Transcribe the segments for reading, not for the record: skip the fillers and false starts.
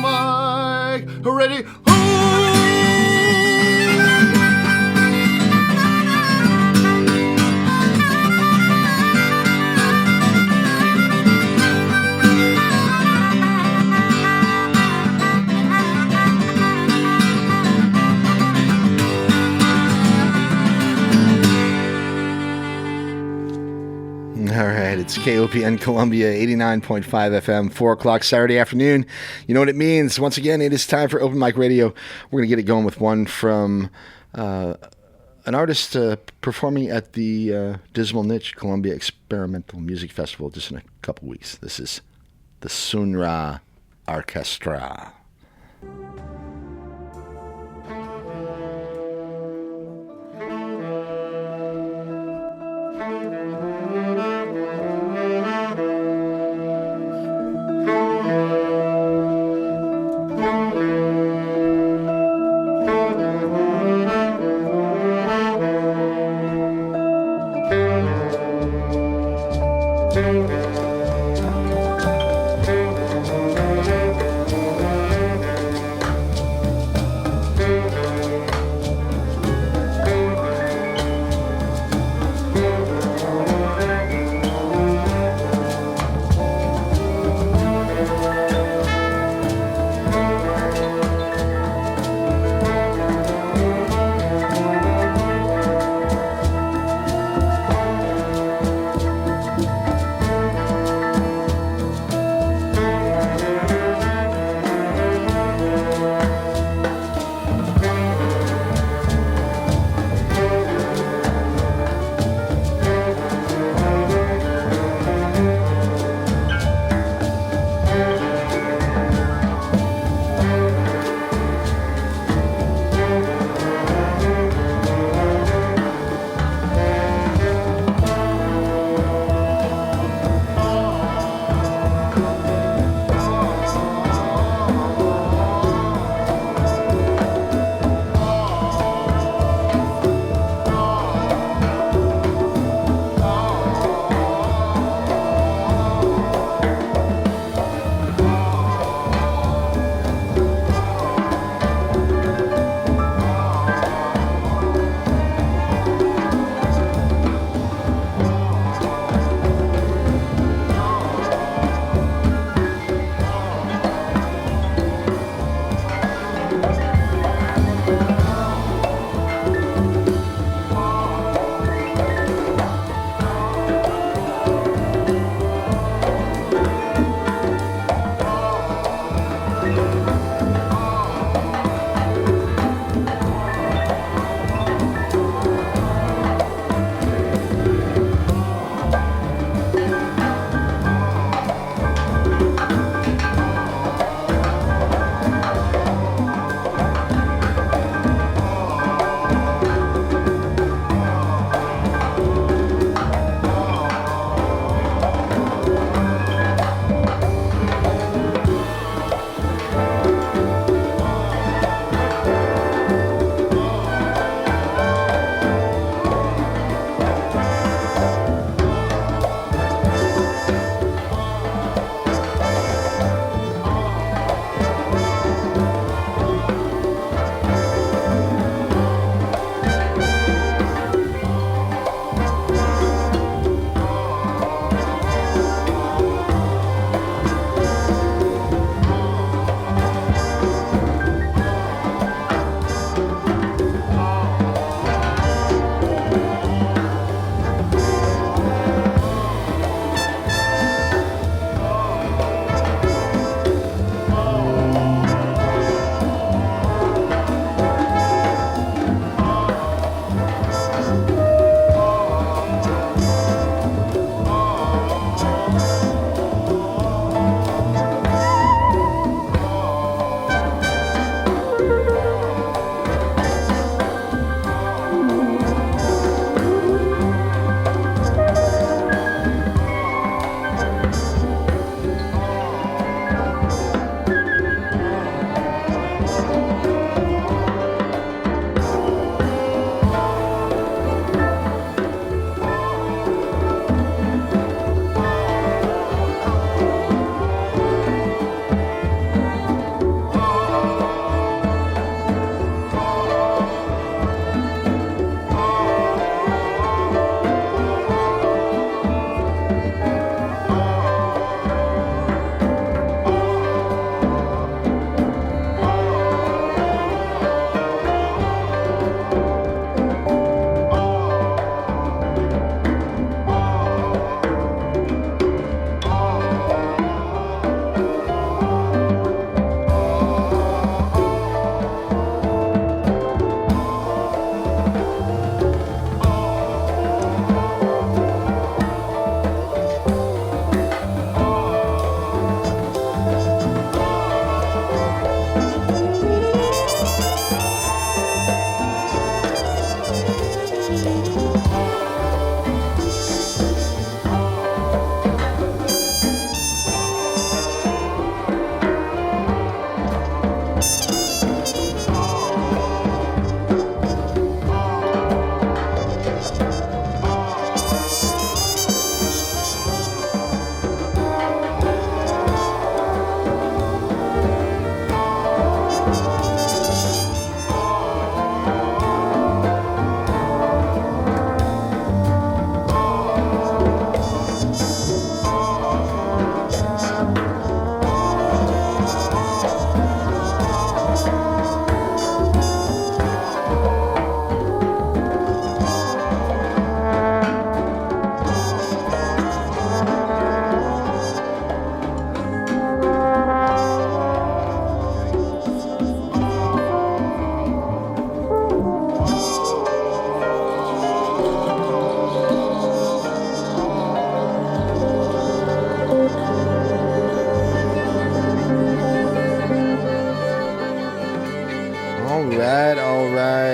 mic. Ready? All right, it's KOPN Columbia, 89.5 FM, 4 o'clock Saturday afternoon. You know what it means. Once again, it is time for Open Mic Radio. We're going to get it going with one from an artist performing at the Dismal Niche Columbia Experimental Music Festival just in a couple weeks. This is the Sunra Orchestra.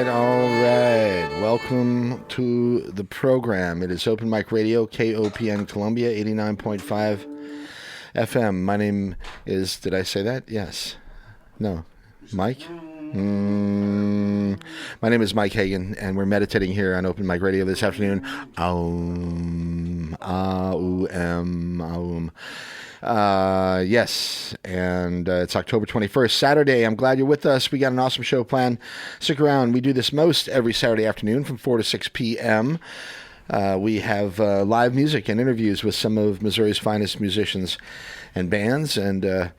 right. Welcome to the program. It is Open Mic Radio, KOPN Columbia, 89.5 FM. My name is, did I say that? Yes. No. Mike? My name is Mike Hagan, and we're meditating here on Open Mic Radio this afternoon. Yes, and it's October 21st, Saturday. I'm glad you're with us. We got an awesome show planned. Stick around. We do this most every Saturday afternoon from 4 to 6 p.m. We have live music and interviews with some of Missouri's finest musicians and bands. And,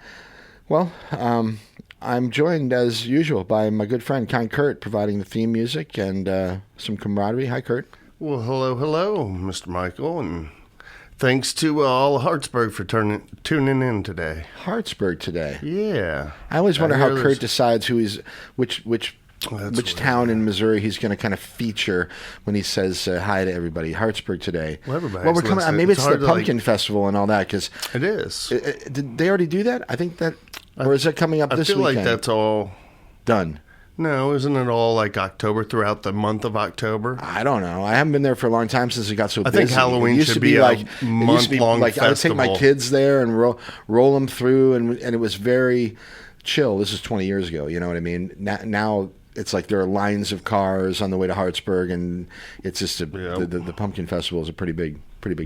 I'm joined, as usual, by my good friend, Kurt, providing the theme music and some camaraderie. Hi, Kurt. Well, hello, Mr. Michael, and thanks to all Hartsburg for tuning in today. Hartsburg today? Yeah. I always wonder how Kurt decides which town in Missouri he's going to kind of feature when he says hi to everybody. Hartsburg today. Well, we're coming. Maybe it's the Pumpkin Festival and all that. Cause it is. Did they already do that? I think that, or is that coming up this weekend? I feel like that's all done. No, isn't it all like October, throughout the month of October? I don't know. I haven't been there for a long time since it got so busy. I think Halloween should be like a month-long festival. I would take my kids there and roll them through, and it was very chill. This is 20 years ago, you know what I mean? Now it's like there are lines of cars on the way to Hartsburg, and it's just the Pumpkin Festival is a pretty big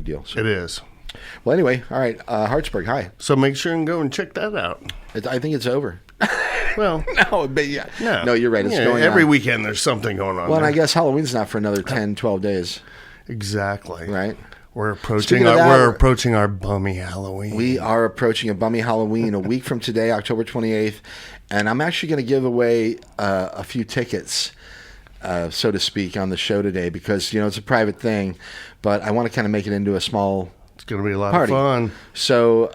deal. So. It is. Well, anyway, all right, Hartsburg, hi. So make sure and go and check that out. I think it's over. Well, no, you're right. It's going every on. weekend. There's something going on. Well, and I guess Halloween's not for another 10, 12 days. Exactly. Right. We're approaching our bummy Halloween. We are approaching a bummy Halloween a week from today, October 28th, and I'm actually going to give away a few tickets, so to speak, on the show today because it's a private thing, but I want to kind of make it into a small. It's going to be a lot party. of fun. So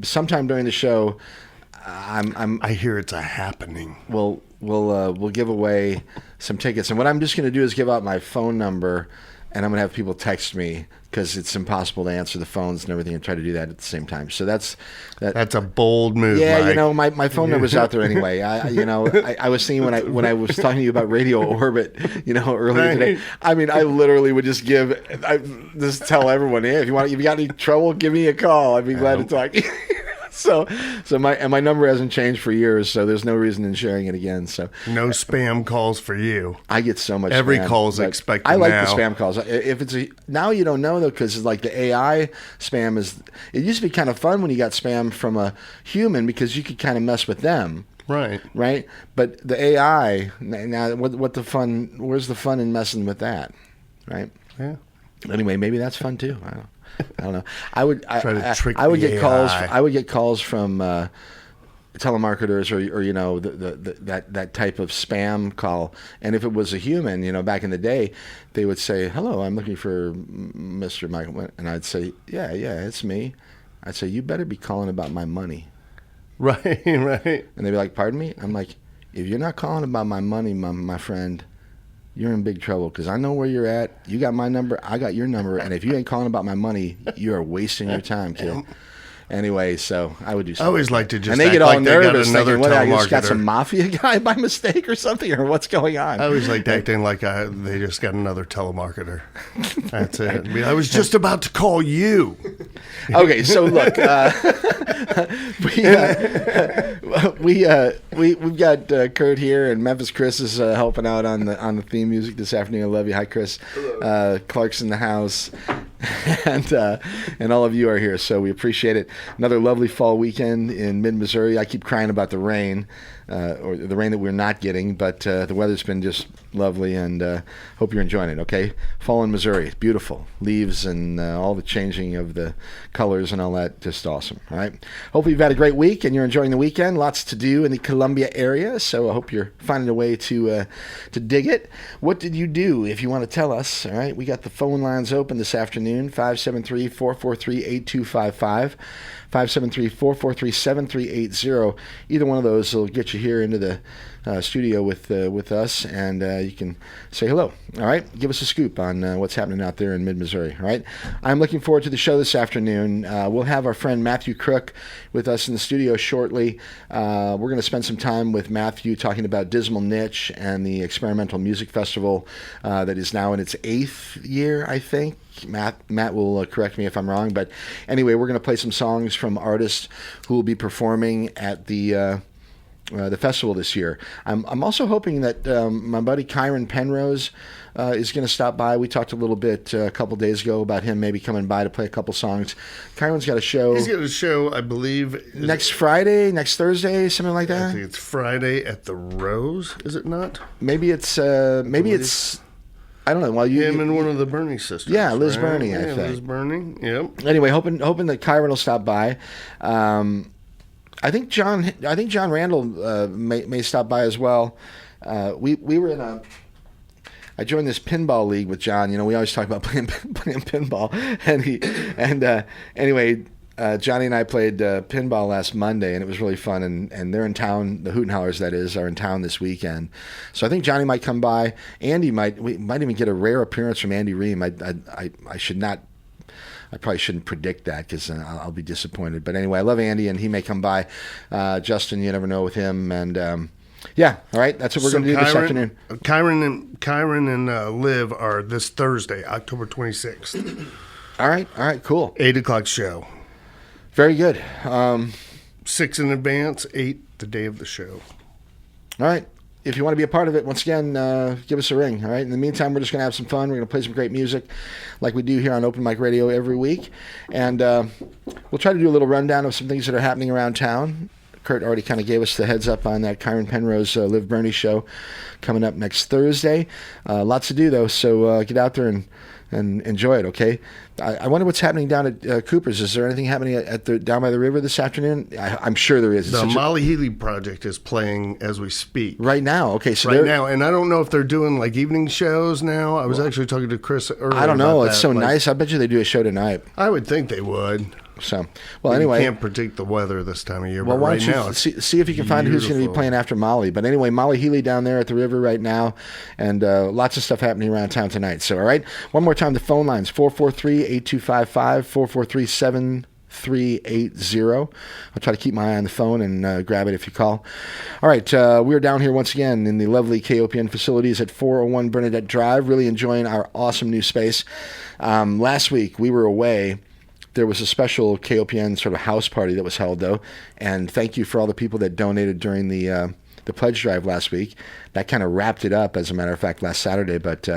sometime during the show. I hear it's a happening. We'll give away some tickets, and what I'm just going to do is give out my phone number, and I'm going to have people text me because it's impossible to answer the phones and everything, and try to do that at the same time. So that's a bold move. Yeah, Mike. My phone number's out there anyway. I was thinking when I was talking to you about Radio Orbit, earlier today. I mean, I literally would just just tell everyone, hey, if you got any trouble, give me a call. I'd be glad to talk. So my number hasn't changed for years, so there's no reason in sharing it again. So no spam calls for you. I get so much. Every spam, call's expected. I like now. the spam calls. If it's now you don't know though, because like the AI spam is. It used to be kind of fun when you got spam from a human because you could kind of mess with them. Right. But the AI now, what the fun? Where's the fun in messing with that? Right. Yeah. Anyway, maybe that's fun too. I don't know. I would get AI. calls. I would get calls from telemarketers or that type of spam call. And if it was a human, back in the day, they would say, "Hello, I'm looking for Mr. Michael," and I'd say, "Yeah, it's me." I'd say, "You better be calling about my money." Right. And they'd be like, "Pardon me?" I'm like, "If you're not calling about my money, my friend, you're in big trouble because I know where you're at. You got my number. I got your number. And if you ain't calling about my money, you are wasting your time, kid." Anyway, so I would do something. I always like to just and they get all nervous thinking, what, I just got telemarketer. some mafia guy by mistake or something, or what's going on? I always like acting like they just got another telemarketer. That's it. I mean, I was just about to call you. Okay, so look, we've got Kurt here, and Memphis Chris is helping out on the theme music this afternoon. I love you. Hi, Chris. Clark's in the house. And all of you are here, so we appreciate it. Another lovely fall weekend in mid-Missouri. I keep crying about the rain, or the rain that we're not getting, but the weather's been just lovely, and hope you're enjoying it, okay? Fall in Missouri, it's beautiful. Leaves and all the changing of the colors and all that, just awesome, all right? Hopefully you've had a great week and you're enjoying the weekend. Lots to do in the Columbia area, so I hope you're finding a way to dig it. What did you do, if you want to tell us, all right? We got the phone lines open this afternoon. afternoon, 573-443-8255, 573-443-7380. Either one of those will get you here into the studio with us, and you can say hello. All right, give us a scoop on what's happening out there in mid-Missouri. All right, I'm looking forward to the show this afternoon. We'll have our friend Matthew Crooke with us in the studio shortly. We're going to spend some time with Matthew talking about Dismal Niche and the Experimental Music Festival that is now in its 8th year, I think. Matt will correct me if I'm wrong, but anyway, we're going to play some songs from artists who will be performing at the festival this year. I'm also hoping that my buddy Kyren Penrose is going to stop by. We talked a little bit a couple days ago about him maybe coming by to play a couple songs. Kyren's got a show. He's got a show, I believe. Next Friday, next Thursday, something like that? I think it's Friday at the Rose, is it not? Maybe it's I don't know. Well, him and one of the Burney sisters. Yeah, Liz right? Burney, I think. Liz Burney, yep. Anyway, hoping that Kyren will stop by. I think John Randall may stop by as well. We were in I joined this pinball league with John. You know, we always talk about playing pinball, anyway, Johnny and I played pinball last Monday, and it was really fun. And they're in town. The Hoot and Hollers, that is, are in town this weekend. So I think Johnny might come by. We might even get a rare appearance from Andy Ream. I probably shouldn't predict that because I'll be disappointed. But anyway, I love Andy, and he may come by. Justin, you never know with him. And yeah, all right, that's what we're going to do this afternoon. Kyren and Liv are this Thursday, October 26th. All right, cool. 8 o'clock show. Very good. 6 in advance, 8 the day of the show. All right. If you want to be a part of it, once again, give us a ring, all right? In the meantime, we're just going to have some fun. We're going to play some great music like we do here on Open Mic Radio every week. And we'll try to do a little rundown of some things that are happening around town. Kurt already kind of gave us the heads up on that Kyren Penrose Liv Burney show coming up next Thursday. Lots to do, though, so get out there and enjoy it, okay? I wonder what's happening down at Cooper's. Is there anything happening down by the river this afternoon? I'm sure there is. The Molly Healy Project is playing as we speak. Right now, okay. So right now, and I don't know if they're doing like evening shows now. I was actually talking to Chris earlier. I don't know. It's so like, nice. I bet you they do a show tonight. I would think they would. So, well, anyway. You can't predict the weather this time of year, well, but why right don't you now see if you can find who's going to be playing after Molly. But anyway, Molly Healy down there at the river right now, and lots of stuff happening around town tonight. So, all right, one more time, the phone lines, 443-8255, 443-7380. I'll try to keep my eye on the phone and grab it if you call. All right, we're down here once again in the lovely KOPN facilities at 401 Bernadette Drive, really enjoying our awesome new space. Last week, we were away. There was a special KOPN sort of house party that was held, though, and thank you for all the people that donated during the pledge drive last week. That kind of wrapped it up, as a matter of fact, last Saturday, but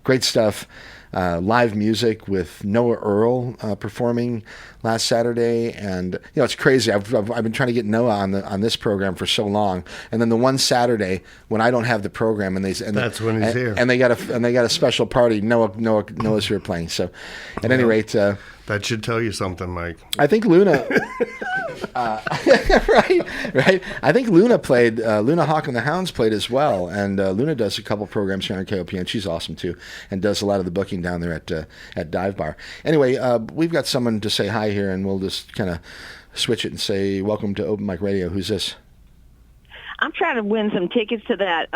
great stuff. Live music with Noah Earl performing last Saturday, and you know it's crazy. I've been trying to get Noah on this program for so long, and then the one Saturday when I don't have the program, and that's when he's here, and they got a special party. Noah's here playing. So, at any rate, that should tell you something, Mike. I think Luna, right. I think Luna played. Luna Hawk and the Hounds played as well, and Luna does a couple programs here on KOPN. She's awesome too, and does a lot of the booking down there at Dive Bar. Anyway, we've got someone to say hi here, and we'll just kind of switch it and say welcome to Open Mic Radio. Who's this? I'm trying to win some tickets to that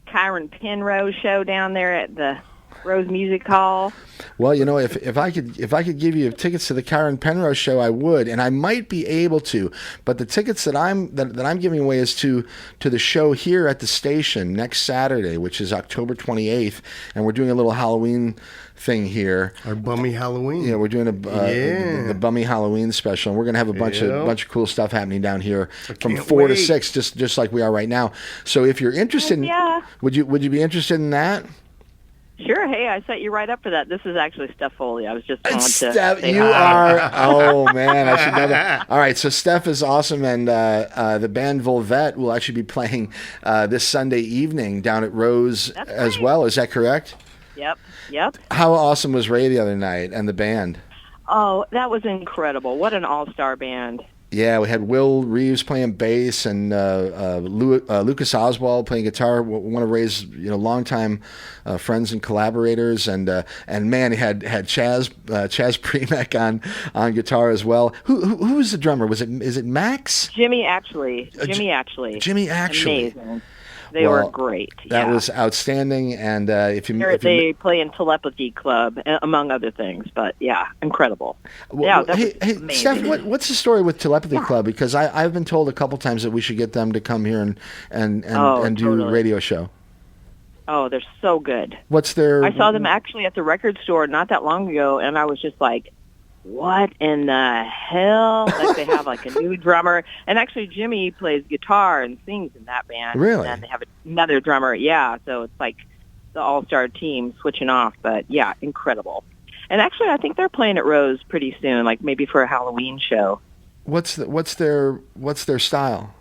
Kyren Penrose show down there at the Rose Music Hall. Well, you know, if I could give you tickets to the Kyren Penrose show, I would, and I might be able to. But the tickets that I'm giving away is to the show here at the station next Saturday, which is October 28th, and we're doing a little Halloween thing here. Our Bummy Halloween. Yeah, we're doing the Bummy Halloween special, and we're gonna have a bunch of cool stuff happening down here from 4 to 6, just like we are right now. So if you're interested, would you be interested in that? Sure. Hey, I set you right up for that. This is actually Steph Foley. I was just on to Steph, say you hi. are. Oh man, I should know that. All right, so Steph is awesome, and the band Volvette will actually be playing this Sunday evening down at Rose as well. Is that correct? Yep. How awesome was Ray the other night and the band? Oh, that was incredible. What an all-star band. Yeah, we had Will Reeves playing bass and Lucas Oswald playing guitar. One of Ray's longtime friends and collaborators, and man, he had Chaz Premek on guitar as well. Who was the drummer? Is it Max? Jimmy Actually. Jimmy Actually. Amazing. They were great. That was outstanding. And they play in Telepathy Club, among other things. But yeah, incredible. Hey, Steph, what's the story with Telepathy Club? Because I've been told a couple times that we should get them to come here and do a radio show. Oh, they're so good. I saw them actually at the record store not that long ago, and I was just like, what in the hell? Like, they have like a new drummer, and actually Jimmy plays guitar and sings in that band. Really? And they have another drummer. Yeah, so it's like the all-star team switching off. But yeah, incredible. And actually, I think they're playing at Rose pretty soon, like maybe for a Halloween show. What's their style?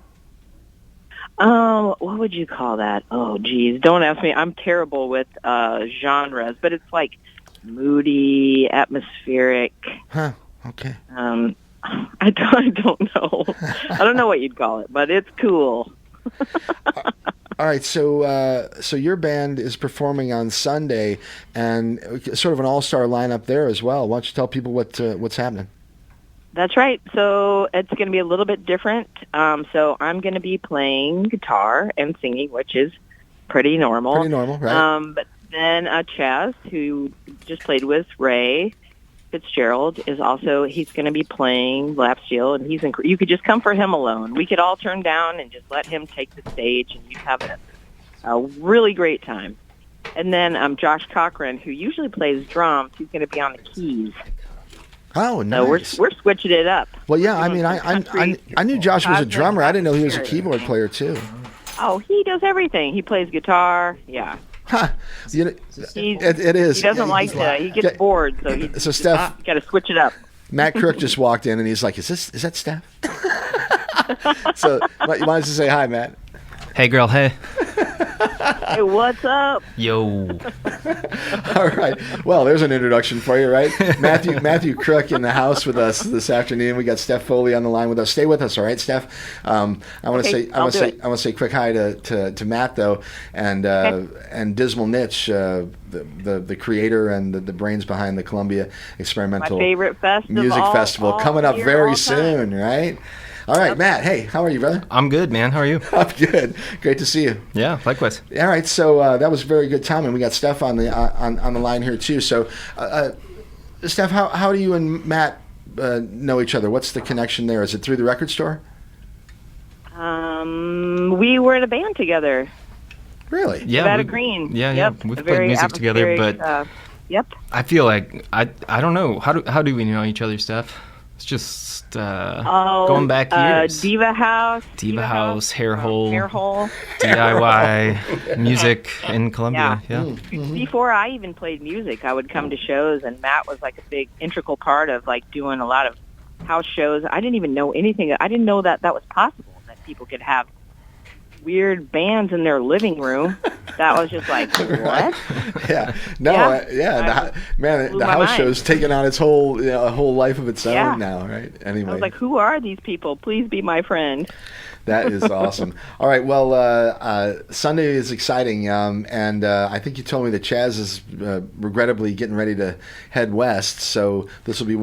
What would you call that? Oh, geez, don't ask me. I'm terrible with genres, but it's like moody, atmospheric. Huh. Okay. I don't know. I don't know what you'd call it, but it's cool. All right, so your band is performing on Sunday, and sort of an all-star lineup there as well. Why don't you tell people what's happening? That's right. So it's going to be a little bit different. So I'm going to be playing guitar and singing, which is pretty normal. Pretty normal, right? But then Chaz, who just played with Ray Fitzgerald, he's going to be playing lap steel, and you could just come for him alone. We could all turn down and just let him take the stage, and you'd have a really great time. And then Josh Cochran, who usually plays drums, he's going to be on the keys. Oh, nice. So we're switching it up. Well, yeah, I mean, I knew Josh was a drummer. I didn't know he was a keyboard player, too. Oh, he does everything. He plays guitar, yeah. Huh. It is. He doesn't like to. He gets bored, so Steph, got to switch it up. Matt Crooke just walked in, and he's like, "Is that Steph?" So you wanted to say hi, Matt. Hey, girl. Hey. Hey, what's up? Yo. All right. Well, there's an introduction for you, right? Matthew Crooke in the house with us this afternoon. We got Steph Foley on the line with us. Stay with us, all right, Steph? I want to say quick hi to Matt though, and Dismal Niche, the creator and the brains behind the Columbia Experimental My favorite Music Festival coming up very soon, right? All right, Matt. Hey, how are you, brother? I'm good, man. How are you? I'm good. Great to see you. Yeah, likewise. All right, so that was a very good time, and we got Steph on the on the line here too. So, Steph, how do you and Matt know each other? What's the connection there? Is it through the record store? We were in a band together. Really? Yeah. Nevada Green. Yeah, yep. yeah. We've played music together, but yep. I feel like I don't know how do we know each other, Steph? It's just going back years. Diva House, Hair Hole, DIY music in Columbia. Yeah. Mm-hmm. Before I even played music, I would come to shows, and Matt was like a big integral part of like doing a lot of house shows. I didn't even know anything. I didn't know that was possible, that people could have weird bands in their living room. That was just like, what? Yeah. No, the house show's taken on its whole a whole life of its own now, right? Anyway. I was like, who are these people? Please be my friend. That is awesome. All right, well, Sunday is exciting, and I think you told me that Chaz is regrettably getting ready to head west, so this will be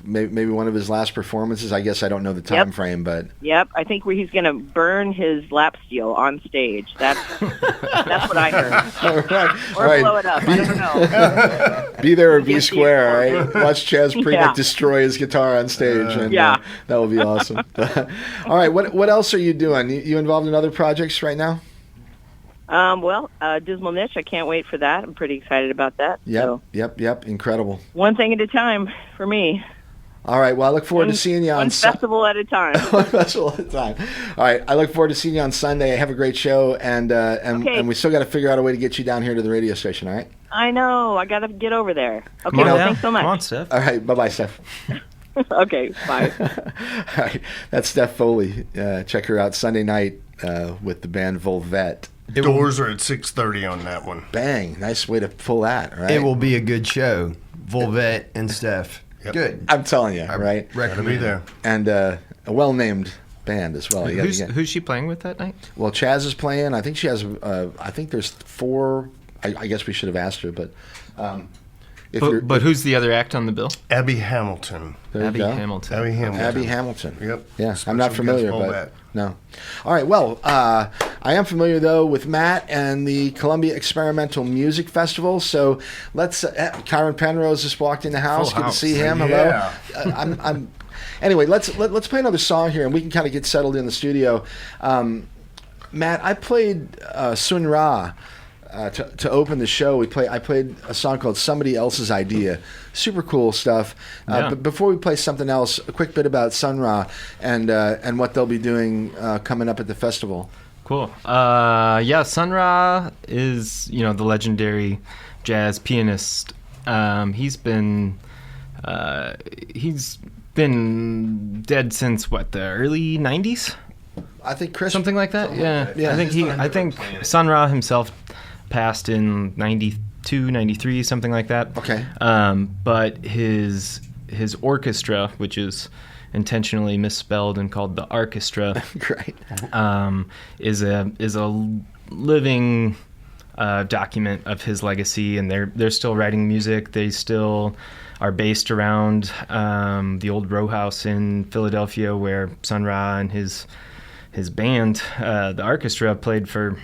maybe one of his last performances. I guess I don't know the time frame, but... Yep, I think he's going to burn his lap steel on stage. That's what I heard. All right. Blow it up. I don't know. Be there or be square, all right? Watch Chaz Premek destroy his guitar on stage, and that will be awesome. All right, what else are you doing? You involved in other projects right now? Dismal Niche, I can't wait for that. I'm pretty excited about that. Yep. Incredible. One thing at a time for me. All right. Well, I look forward to seeing you on one festival at a time. One festival at a time. All right. I look forward to seeing you on Sunday. Have a great show, and we still got to figure out a way to get you down here to the radio station. All right. I know. I got to get over there. Okay. Well, thanks so much. Come on, Steph. All right. Bye, Steph. Okay. Bye. All right. That's Steph Foley. Check her out Sunday night with the band Volvet. Doors are at 6:30 on that one. Bang! Nice way to pull that. Right. It will be a good show. Volvet and Steph. Yep. Good. I'm telling you, right? Gotta be there. And a well-named band as well. Who's she playing with that night? Well, Chaz is playing. I think she has. I think there's 4. I guess we should have asked her, but. But who's the other act on the bill? Abby Hamilton. Abby Hamilton. Abby Hamilton. Yep. Yeah, I'm not familiar, but that. no. All right. Well, I am familiar though with Matt and the Columbia Experimental Music Festival. So let's. Kyren Penrose just walked in the house. Good to see him. Yeah. Hello. I'm. Anyway, let's play another song here, and we can kind of get settled in the studio. Matt, I played Sun Ra. To open the show, I played a song called "Somebody Else's Idea." Super cool stuff. But before we play something else, a quick bit about Sun Ra and what they'll be doing coming up at the festival. Cool. Sun Ra is the legendary jazz pianist. He's been dead since the early '90s. I think Chris something like that. Yeah. I think Sun Ra himself passed in 92, 93, something like that. Okay. But his orchestra, which is intentionally misspelled and called the Orchestra, great, is a living document of his legacy, and they're still writing music. They still are based around the old row house in Philadelphia where Sun Ra and his band, the orchestra, played for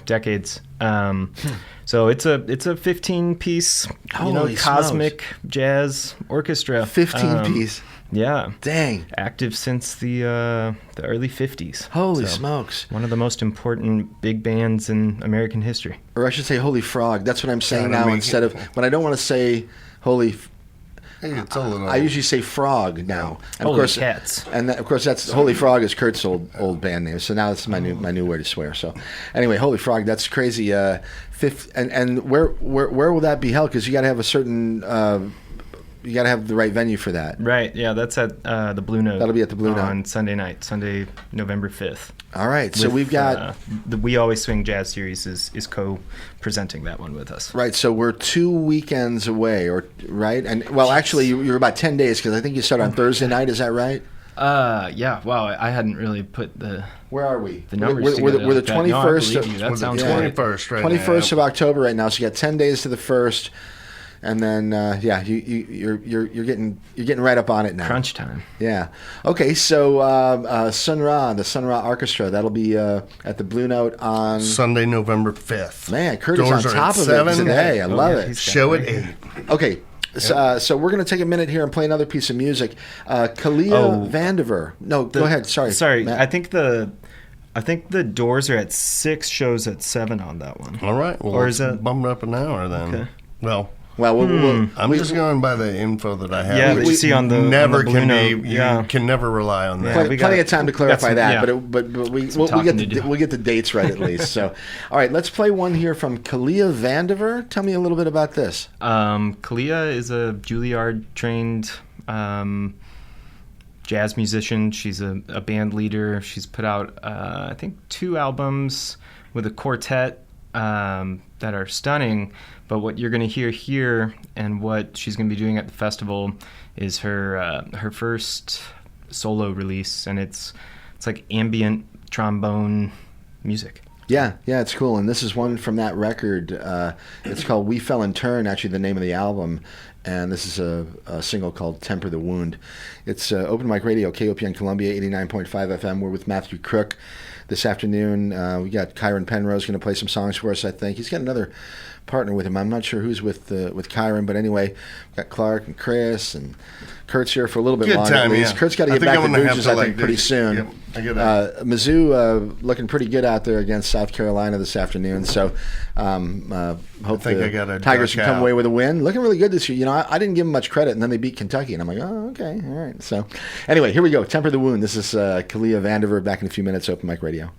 decades. So it's a 15-piece cosmic jazz orchestra. 15-piece. Yeah. Dang. Active since the early 50s. Holy smokes. One of the most important big bands in American history. Or I should say holy frog. That's what I'm saying now instead of when I don't want to say holy. I usually say frog now. And Holy of course, cats. And of course, that's Holy Frog is Kurt's old band name. So now it's my new way to swear. So anyway, Holy Frog, that's crazy. Fifth and where will that be held? Because you got to have a certain. You got to have the right venue for that. Right. Yeah, that's at the Blue Note. That'll be at the Blue Note on Sunday night, Sunday, November 5th. All right. So we've got the We Always Swing Jazz Series is co-presenting that one with us. Right. So we're 2 weekends away, right? And well, actually, you're about 10 days because I think you start on Thursday night. Is that right? Yeah. Wow. I hadn't really put the. Where are we? The numbers together. We're the 21st. That sounds 21st right 21st of October right now. So you got 10 days to the 1st. And then, you're getting right up on it now. Crunch time. Yeah. Okay. So, the Sun Ra Orchestra, that'll be at the Blue Note on Sunday, November 5th. Man, Curtis Doors on are top at of 7. it today. I love it. Show at 8. Okay. So we're going to take a minute here and play another piece of music. Kalia Vandiver. No, go ahead. Sorry, Matt. I think the Doors are at 6, shows at 7 on that one. All right. Well, is that bump it up an hour then? Okay. Well, I'm just going by the info that I have. Yeah, that you see on the Blue Note. You can never rely on that. Plenty of time to clarify that, but we'll get the dates right at least. So, all right, let's play one here from Kalia Vandiver. Tell me a little bit about this. Kalia is a Juilliard-trained jazz musician. She's a band leader. She's put out, I think, 2 albums with a quartet that are stunning. But what you're going to hear here and what she's going to be doing at the festival is her first solo release, and it's like ambient trombone music. Yeah, it's cool. And this is one from that record. It's called We Fell in Turn, actually the name of the album. And this is a single called Temper the Wound. It's Open Mic Radio, KOPN Columbia, 89.5 FM. We're with Matthew Crooke this afternoon. We got Kyren Penrose going to play some songs for us, I think. He's got another partner with him. I'm not sure who's with Kyren, but anyway, we've got Clark and Chris and Kurt's here for a little bit longer. At least. Kurt's got to get back to Booges, I think, pretty soon. Yep, I get that. Mizzou looking pretty good out there against South Carolina this afternoon. So hope the Tigers can come away with a win. Looking really good this year. I didn't give them much credit, and then they beat Kentucky, and I'm like, oh, okay, all right. So anyway, here we go. Temper the Wound. This is Kalia Vandiver back in a few minutes. Open Mic Radio.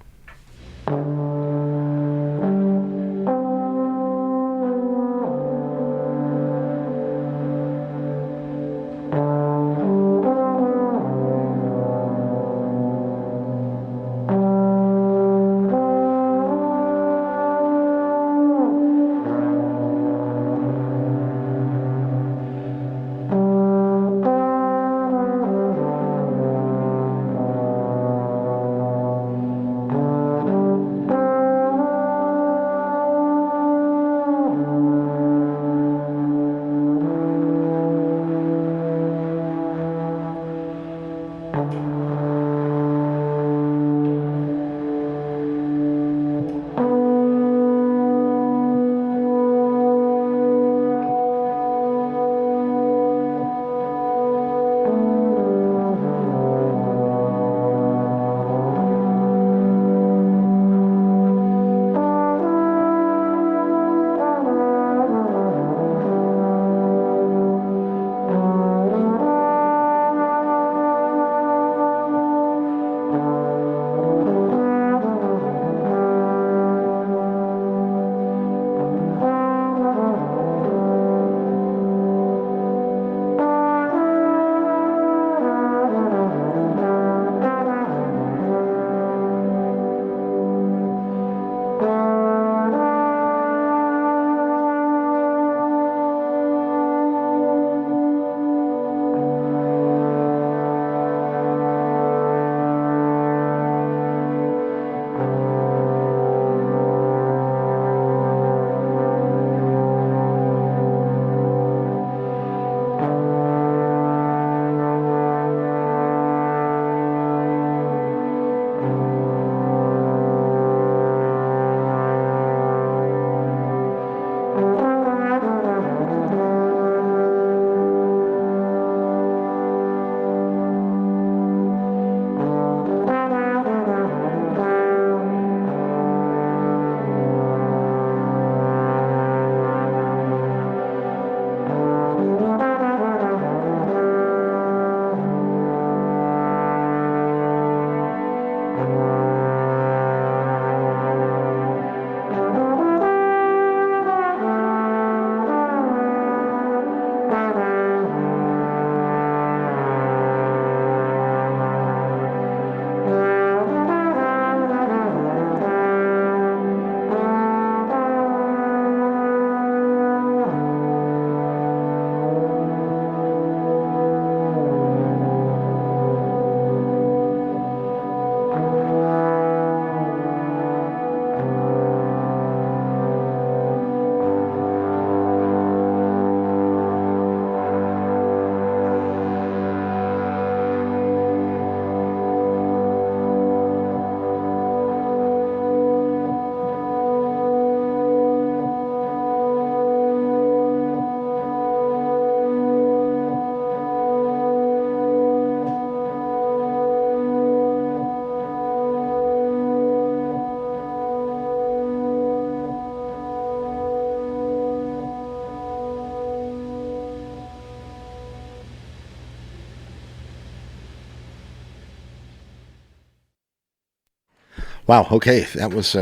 Wow. Okay, that was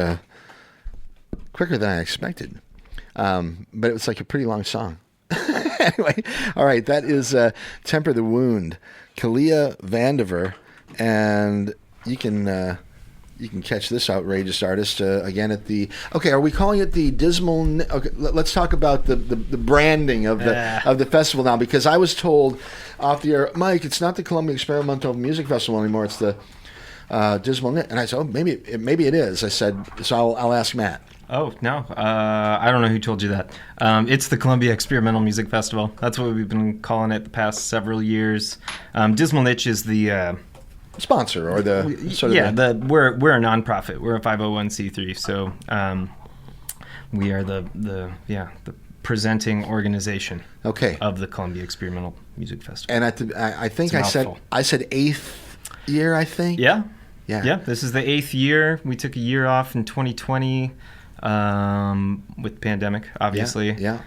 quicker than I expected, but it was like a pretty long song. Anyway, all right, that is Temper the Wound, Kalia Vandiver, and you can catch this outrageous artist again at the. Okay, are we calling it the Dismal? Okay, let's talk about the branding of the festival now, because I was told off the air, Mike, it's not the Columbia Experimental Music Festival anymore. It's the Dismal Niche, and I said, oh, maybe it is. I said, so I'll ask Matt. Oh, no. I don't know who told you that. It's the Columbia Experimental Music Festival. That's what we've been calling it the past several years. Dismal Niche is the sponsor, or the sort of we're a nonprofit. We're a 501c3, so we are the presenting organization of the Columbia Experimental Music Festival. And I think I said 8th year, I think. Yeah. This is the 8th year. We took a year off in 2020 with pandemic, obviously. Yeah.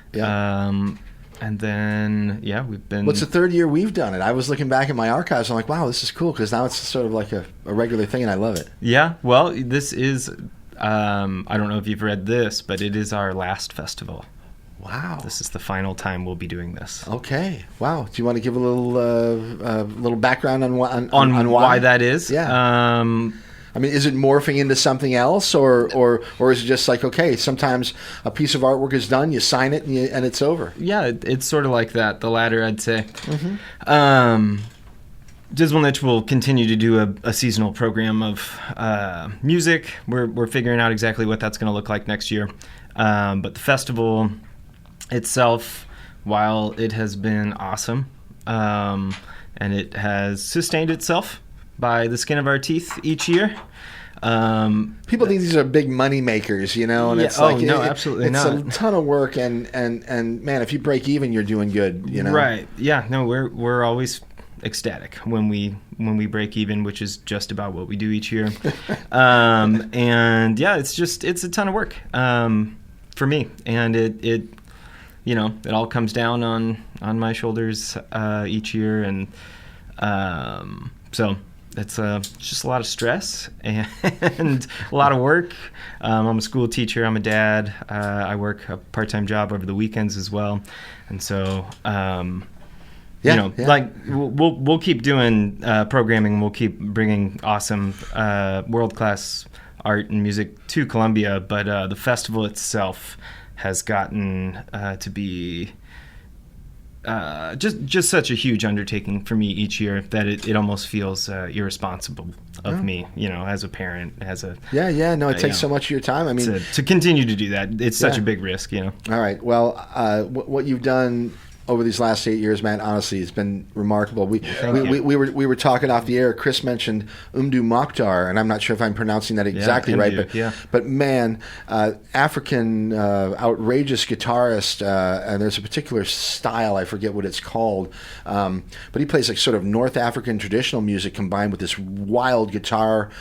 And then, we've been... What's the 3rd year we've done it? I was looking back at my archives. I'm like, wow, this is cool, because now it's sort of like a regular thing, and I love it. Yeah, well, this is... I don't know if you've read this, but it is our last festival. Wow. This is the final time we'll be doing this. Okay. Wow. Do you want to give a little background on why that is? Yeah. I mean, is it morphing into something else, or is it just like, okay, sometimes a piece of artwork is done, you sign it, and it's over? Yeah, it's sort of like that, the latter, I'd say. Mm-hmm. Dismal Niche will continue to do a seasonal program of music. We're figuring out exactly what that's going to look like next year. But the festival itself, while it has been awesome, and it has sustained itself by the skin of our teeth each year. People think these are big money makers, and it's absolutely not. It's a ton of work, and man, if you break even, you're doing good, Right? Yeah. No, we're always ecstatic when we break even, which is just about what we do each year. And yeah, it's a ton of work for me, and it all comes down on my shoulders each year, and so. It's just a lot of stress and a lot of work. I'm a school teacher. I'm a dad. I work a part-time job over the weekends as well, and so like we'll keep doing programming. We'll keep bringing awesome world-class art and music to Columbia. But the festival itself has gotten to be. Just such a huge undertaking for me each year that it almost feels irresponsible of me, as a parent, as a it takes so much of your time. I mean, to continue to do that, it's such a big risk, All right, well, what you've done over these last 8 years, man, honestly, it's been remarkable. We were talking off the air. Chris mentioned Umdu Mokhtar, and I'm not sure if I'm pronouncing that exactly right, but man, African outrageous guitarist, and there's a particular style, I forget what it's called, but he plays like sort of North African traditional music combined with this wild guitar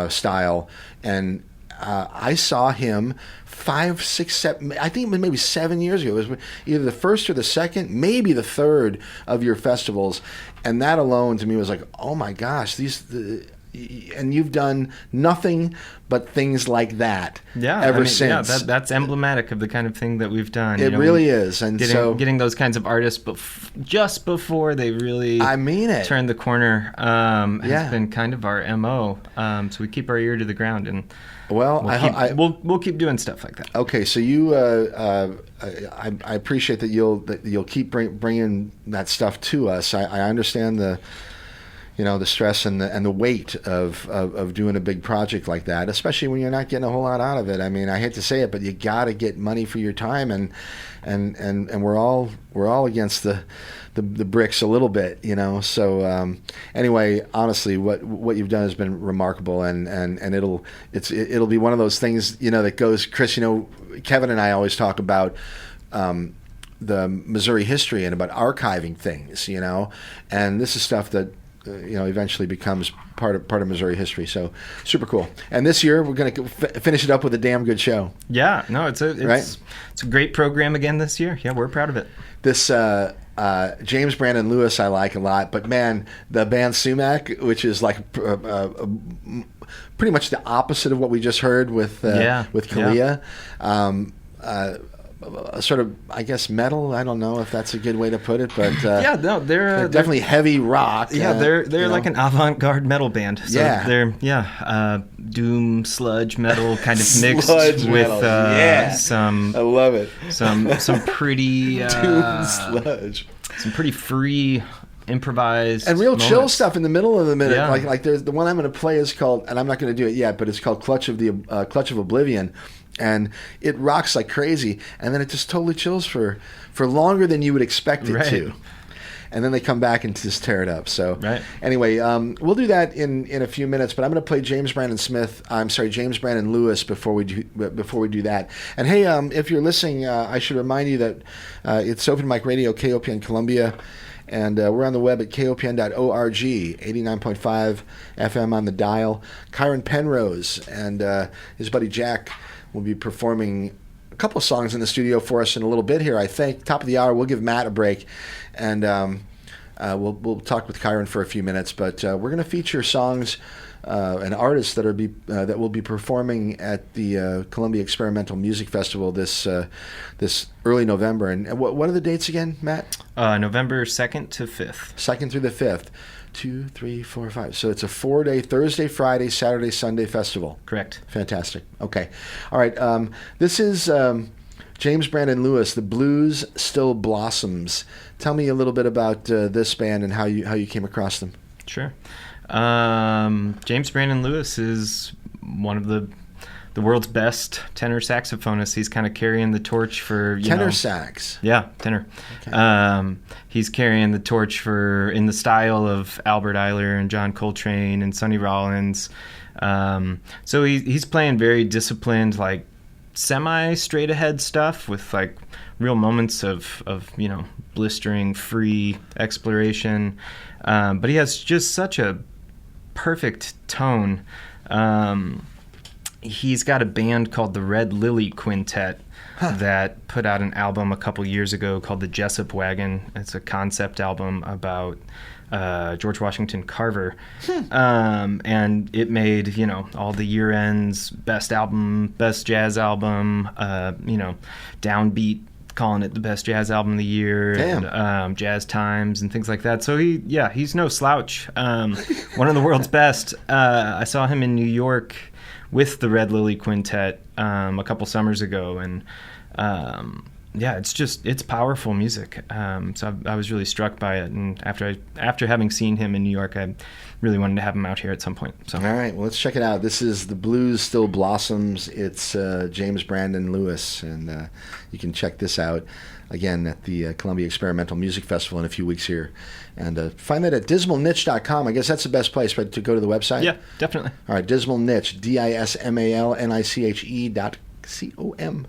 style, and I saw him 5, 6, 7, I think it was maybe 7 years ago. It was either the first or the second, maybe the third of your festivals. And that alone to me was like, oh my gosh, and you've done nothing but things like that ever since. Yeah, that's emblematic of the kind of thing that we've done. It really is. And getting those kinds of artists just before they really turn the corner has been kind of our MO. So we keep our ear to the ground, and we'll keep doing stuff like that. Okay, so you, I appreciate that you'll keep bringing that stuff to us. I understand the stress and the weight of doing a big project like that, especially when you're not getting a whole lot out of it. I mean, I hate to say it, but you got to get money for your time, and we're all against the bricks a little bit, So anyway, honestly, what you've done has been remarkable, and it'll be one of those things, that goes. Chris, Kevin and I always talk about the Missouri history and about archiving things, and this is stuff that eventually becomes part of Missouri history. So super cool. And this year we're going to finish it up with a damn good show. Yeah, no, it's a great program again this year. Yeah, we're proud of it. This James Brandon Lewis I like a lot, but man, the band Sumac, which is like pretty much the opposite of what we just heard with Kalia. Sort of, I guess, metal. I don't know if that's a good way to put it, but they're definitely heavy rock. Yeah, they're like an avant-garde metal band. So they're doom sludge metal kind of mixed with some. I love it. Some pretty doom sludge. Some pretty free improvised and real moments. Chill stuff in the middle of the minute. Yeah. Like there's the one I'm going to play is called, and I'm not going to do it yet, but it's called Clutch of Oblivion. And it rocks like crazy, and then it just totally chills for longer than you would expect it to. And then they come back and just tear it up. So anyway, we'll do that in a few minutes. But I'm going to play James Brandon Lewis before we do that. And hey, if you're listening, I should remind you that it's Open Mic Radio, KOPN Columbia. And we're on the web at kopn.org, 89.5 FM on the dial. Kyren Penrose and his buddy Jack will be performing a couple of songs in the studio for us in a little bit here, I think. Top of the hour, we'll give Matt a break, and we'll talk with Kyren for a few minutes. But we're going to feature songs and artists that will be performing at the Columbia Experimental Music Festival this early November. And what are the dates again, Matt? November 2nd to 5th. 2nd through the 5th. 2, 3, 4, 5. So it's a 4-day Thursday, Friday, Saturday, Sunday festival. Correct. Fantastic. Okay. All right. This is James Brandon Lewis. The Blues Still Blossoms. Tell me a little bit about this band and how you came across them. Sure. James Brandon Lewis is one of the world's best tenor saxophonists. He's kind of carrying the torch for tenor sax. Yeah, tenor. Okay. He's carrying the torch in the style of Albert Ayler and John Coltrane and Sonny Rollins. So he's playing very disciplined, like semi straight ahead stuff with like real moments of blistering free exploration. But he has just such a perfect tone. He's got a band called the Red Lily Quintet that put out an album a couple years ago called the Jessup Wagon. It's a concept album about George Washington Carver. And it made, all the year ends, best jazz album, Downbeat calling it the best jazz album of the year. Damn. And Jazz Times and things like that. So he's no slouch. One of the world's best. I saw him in New York with the Red Lily Quintet a couple summers ago, and it's powerful music. So I was really struck by it, and after having seen him in New York, I really wanted to have him out here at some point. So all right, well, let's check it out. This is The Blues Still Blossoms. It's James Brandon Lewis, and you can check this out again at the Columbia Experimental Music Festival in a few weeks here. And find that at dismalniche.com. I guess that's the best place, right, to go to the website? Yeah, definitely. All right, Dismal Niche, DISMALNICHE.com.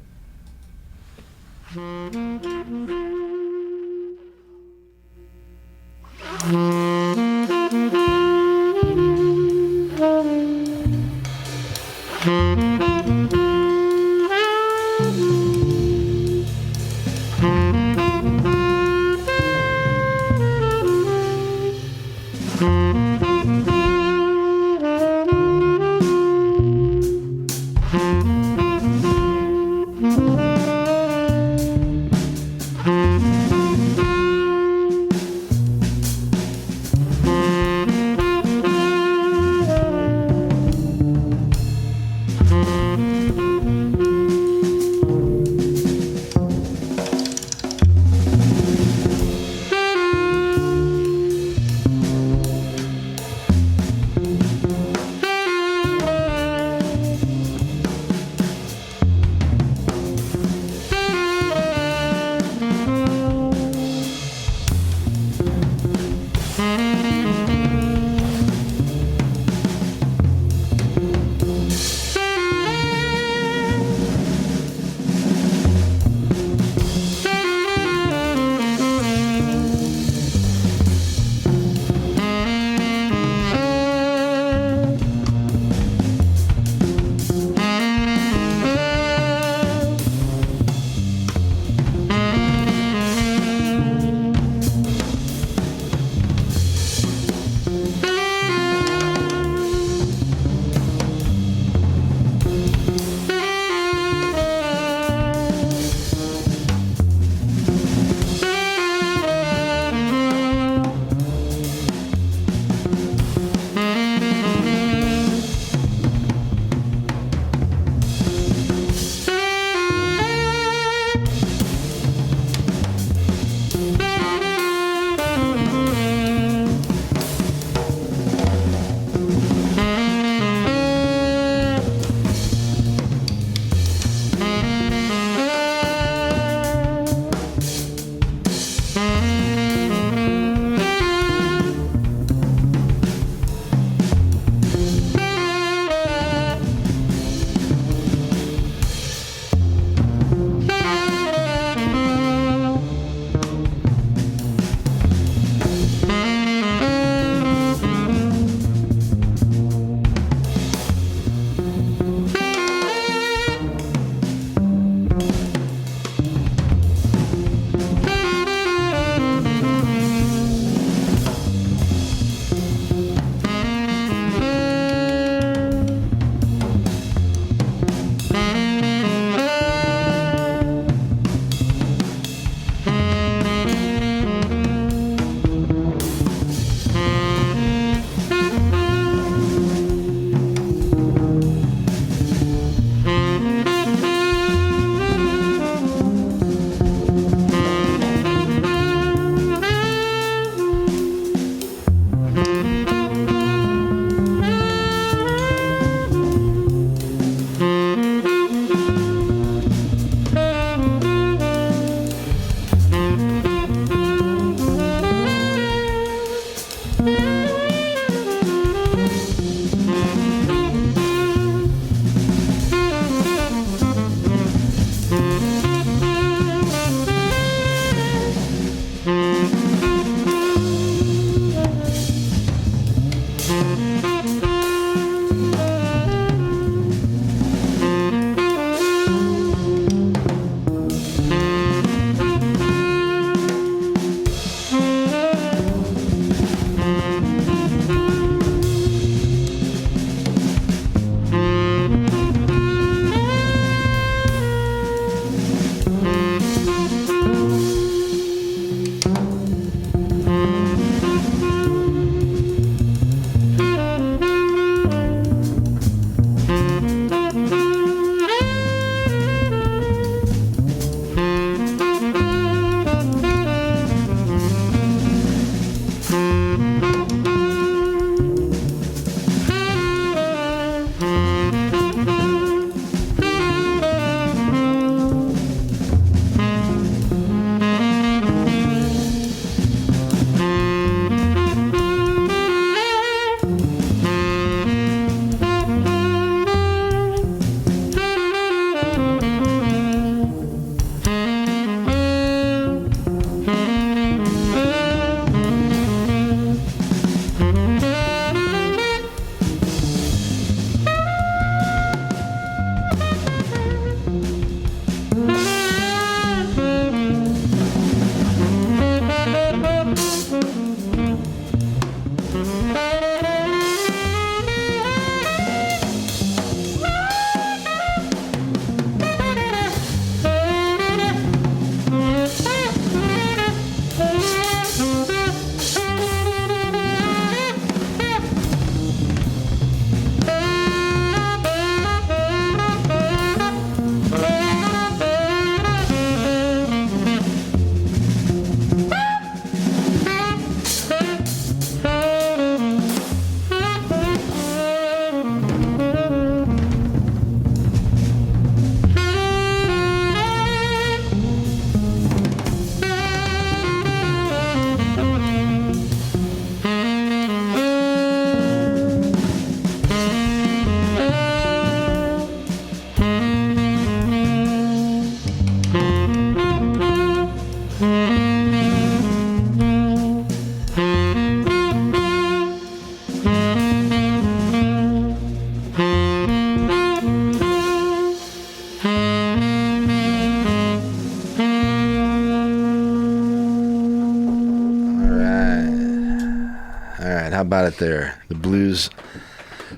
How about it there? The blues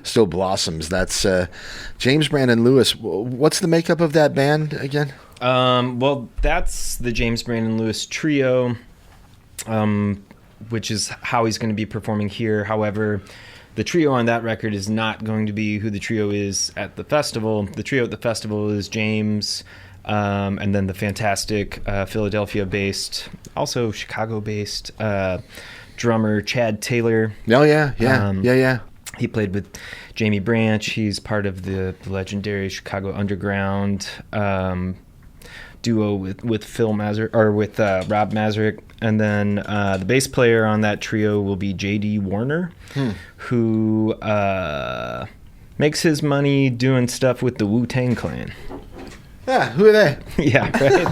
still blossoms. That's James Brandon Lewis. What's the makeup of that band again? Well, that's the James Brandon Lewis Trio, which is how he's going to be performing here. However, the trio on that record is not going to be who the trio is at the festival. The trio at the festival is James, and then the fantastic Philadelphia-based, also Chicago-based drummer Chad Taylor. Oh, yeah. He played with Jamie Branch. He's part of the legendary Chicago Underground duo with Phil Mazur or with Rob Mazurek, and then the bass player on that trio will be J.D. Warner, who makes his money doing stuff with the Wu-Tang Clan. Yeah, who are they? Yeah, right.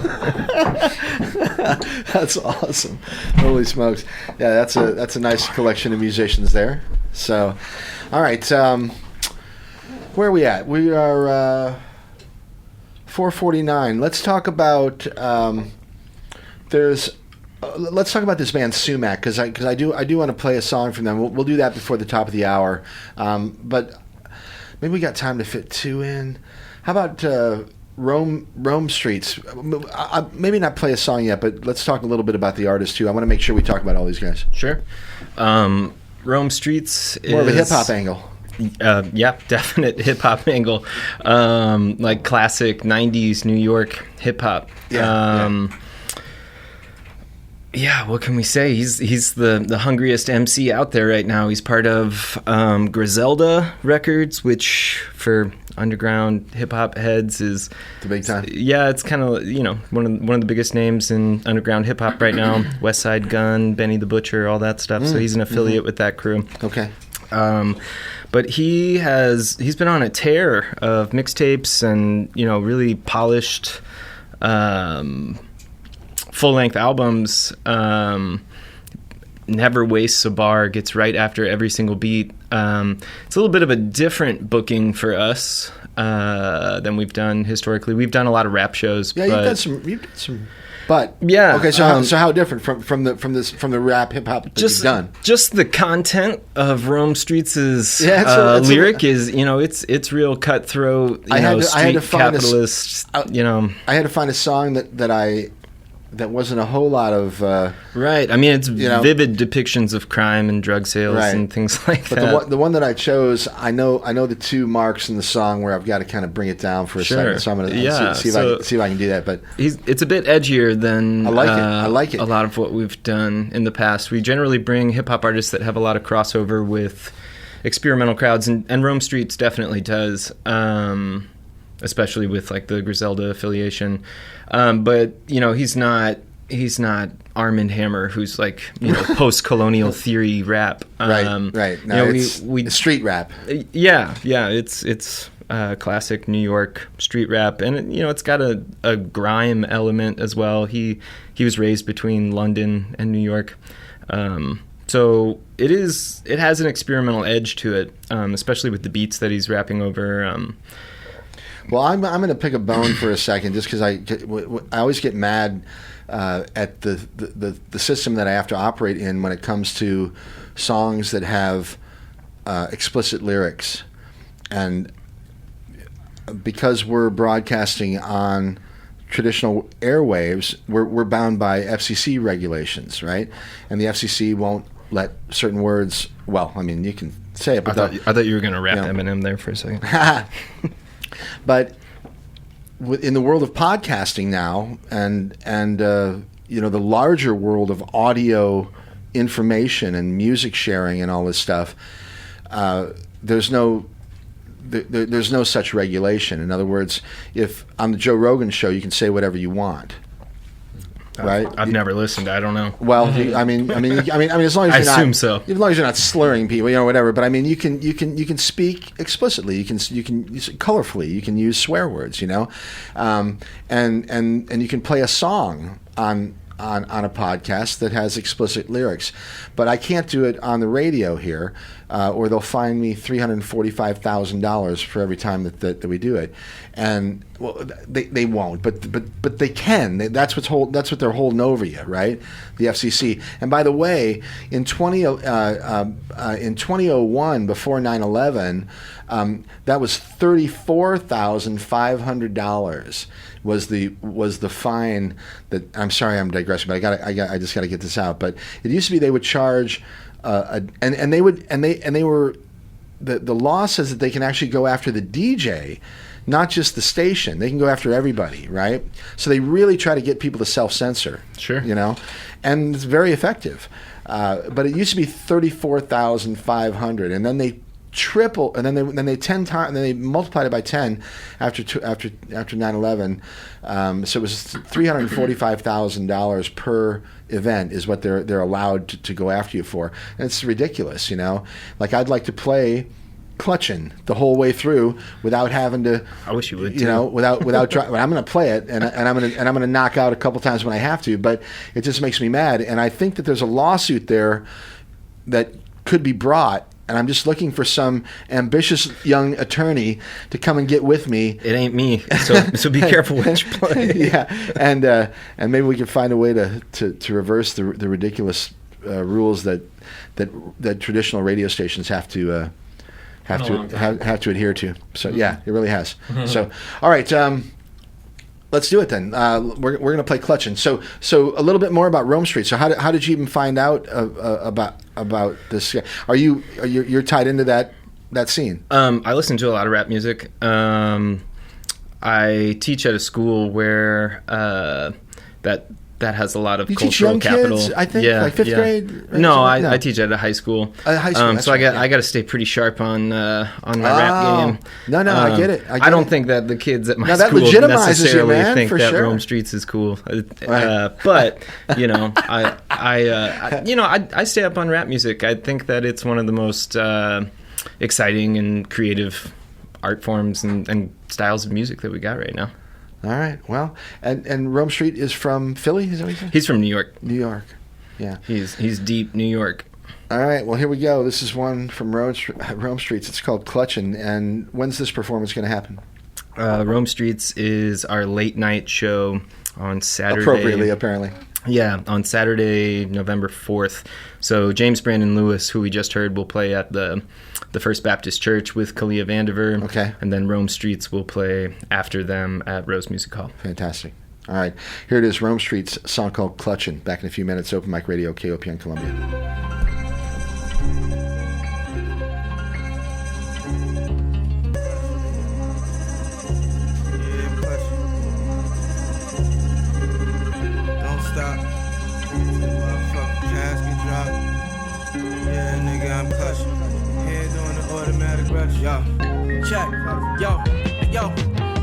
That's awesome. Holy smokes! Yeah, that's a nice collection of musicians there. So, all right, where are we at? We are 4:49. Let's talk about let's talk about this band Sumac because I do want to play a song from them. We'll do that before the top of the hour, but maybe we got time to fit two in. How about Rome Streets? Maybe not play a song yet, but let's talk a little bit about the artist too. I want to make sure we talk about all these guys. Sure. Rome Streets is more of a hip hop angle. Yeah, definite hip hop angle, like classic '90s New York hip hop. Yeah, what can we say? He's the hungriest MC out there right now. He's part of Griselda Records, which for underground hip hop heads is the big time. Yeah, it's kind of one of the biggest names in underground hip hop right now. West Side Gun, Benny the Butcher, all that stuff. So he's an affiliate with that crew. Okay. But he's been on a tear of mixtapes and really polished full-length albums. Never wastes a bar, gets right after every single beat. It's a little bit of a different booking for us than we've done historically. We've done a lot of rap shows. Yeah, but you've done some. But yeah, okay. So how different from the rap hip hop that you've done? Just the content of Rome Streets' lyric is it's real cutthroat. I had to find capitalist. I had to find a song that wasn't a whole lot of right. I mean, it's vivid depictions of crime and drug sales and things like that. But the one that I chose, I know the two marks in the song where I've got to kind of bring it down for a second. So I'm going to see if I can do that. But it's a bit edgier than I like it. A lot of what we've done in the past. We generally bring hip hop artists that have a lot of crossover with experimental crowds, and Rome Streets definitely does. Especially with like the Griselda affiliation, but he's not Armand Hammer, who's like post-colonial theory rap. Right. No, it's street rap. Yeah, it's classic New York street rap, and it's got a grime element as well. He was raised between London and New York, so it has an experimental edge to it, especially with the beats that he's rapping over. Well, I'm going to pick a bone for a second, just because I always get mad at the system that I have to operate in when it comes to songs that have explicit lyrics, and because we're broadcasting on traditional airwaves, we're bound by FCC regulations, right? And the FCC won't let certain words. Well, I mean, you can say it, but I thought you were going to rap Eminem there for a second. But in the world of podcasting now, and the larger world of audio information and music sharing and all this stuff, there's no such regulation. In other words, if on the Joe Rogan show you can say whatever you want, right? I've never listened. I don't know. Well, I mean, as long as you're assume so. As long as you're not slurring people, whatever. But I mean, you can speak explicitly. You can use it colorfully. You can use swear words, and you can play a song on a podcast that has explicit lyrics. But I can't do it on the radio here, or they'll fine me $345,000 for every time that we do it. And Well, they won't, but they can. That's what they're holding over you, right? The FCC. And by the way, in 2001, before 9/11, that was $34,500 was the fine that. I'm sorry, I'm digressing, but I just got to get this out. But it used to be they would charge, the law says that they can actually go after the DJ. Not just the station. They can go after everybody, right? So they really try to get people to self-censor. Sure. And it's very effective. But it used to be 34,500, and then they triple, and then they 10 times, and then they multiplied it by 10 after 9/11. So it was $345,000 per event is what they're allowed to go after you for, and it's ridiculous. Like I'd like to play Clutchin' the whole way through without having to. I wish you would. Without I'm going to play it, and I'm going to knock out a couple times when I have to. But it just makes me mad, and I think that there's a lawsuit there that could be brought. And I'm just looking for some ambitious young attorney to come and get with me. It ain't me, so be careful what you play. Yeah, and maybe we can find a way to reverse the ridiculous rules that traditional radio stations have to adhere to. So yeah, it really has. So all right, let's do it then. We're going to play Clutchin'. So a little bit more about Rome Street. So how did you even find out about this? You're tied into that scene? I listen to a lot of rap music. I teach at a school where that has a lot of cultural capital. Kids, I think, like fifth grade. Right? No, I teach at a high school. High school. So I got to stay pretty sharp on my rap game. No, I get it. I don't think that the kids at my that school legitimizes necessarily you, man, think for that sure. Rome Streets is cool. Right. But I stay up on rap music. I think that it's one of the most exciting and creative art forms and styles of music that we got right now. All right. Well, and Rome Street is from Philly, is that what you said? He's from New York. New York. Yeah. He's deep New York. All right. Well, here we go. This is one from Rome Streets. It's called Clutchin'. And when's this performance going to happen? Rome Streets is our late night show on Saturday. Appropriately, apparently. Yeah, on Saturday, November 4th. So James Brandon Lewis, who we just heard, will play at the First Baptist Church with Kalia Vandiver. Okay. And then Rome Streets will play after them at Rose Music Hall. Fantastic. All right. Here it is, Rome Street's song called Clutchin'. Back in a few minutes, Open Mic Radio, KOPN Columbia. I'm clutching. Hands on the automatic rush. Yo, check. Yo.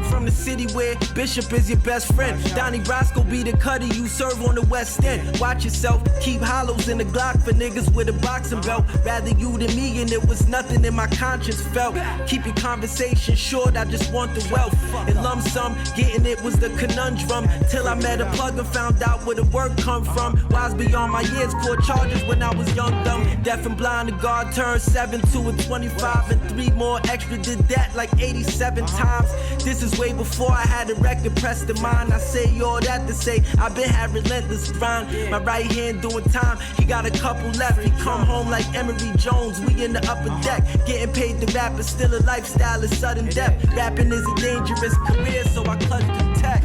From the city where Bishop is your best friend. Donnie Brasco be the cutter you serve on the West End. Watch yourself, keep hollows in the Glock for niggas with a boxing belt. Rather you than me, and it was nothing in my conscience felt. Keep your conversation short, I just want the wealth. In lump sum, getting it was the conundrum. Till I met a plug and found out where the work come from. Wise beyond my years, court charges when I was young, dumb. Deaf and blind, the guard turned 7 to a 25. And 3 more extra did that like 87 times. This is way before I had a record pressed in mine. I say all that to say I've been had relentless grind. My right hand doing time, he got a couple left. He come home like Emery Jones, we in the upper deck. Getting paid to rap is still a lifestyle of sudden death. Rapping is a dangerous career, so I clutch the tech.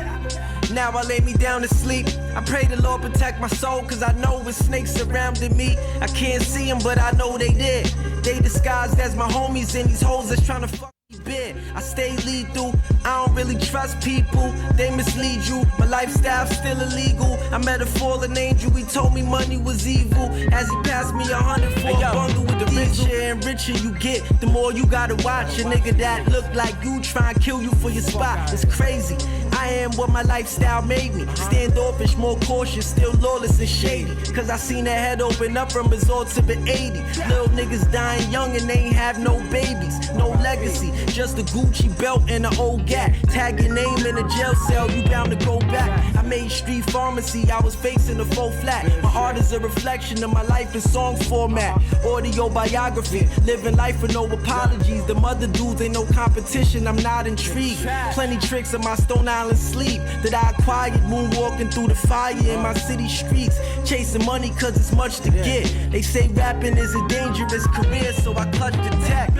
Now I lay me down to sleep. I pray the Lord protect my soul, cause I know with snakes surrounding me. I can't see them, but I know they did. They disguised as my homies, and these hoes that's trying to fuck me big. I stay lethal, I don't really trust people. They mislead you, my lifestyle's still illegal. I met a fallen angel, he told me money was evil. As he passed me 100 for a bundle with the richer and richer you get, the more you gotta watch a nigga that look like you try and kill you for your spot. It's crazy, I am what my lifestyle made me. Standoffish, more cautious, still lawless and shady. Cause I seen their head open up from resort to the 80. Little niggas dying young and they ain't have no babies, no legacy. Just just a Gucci belt and an old gat. Tag your name in a jail cell, you bound to go back. I made street pharmacy, I was facing a full flat. My art is a reflection of my life in song format. Audio biography, living life with no apologies. The mother dudes ain't no competition, I'm not intrigued. Plenty tricks in my Stone Island sleep that I acquired, moonwalking through the fire in my city streets. Chasing money cause it's much to get. They say rapping is a dangerous career, so I clutch the tech.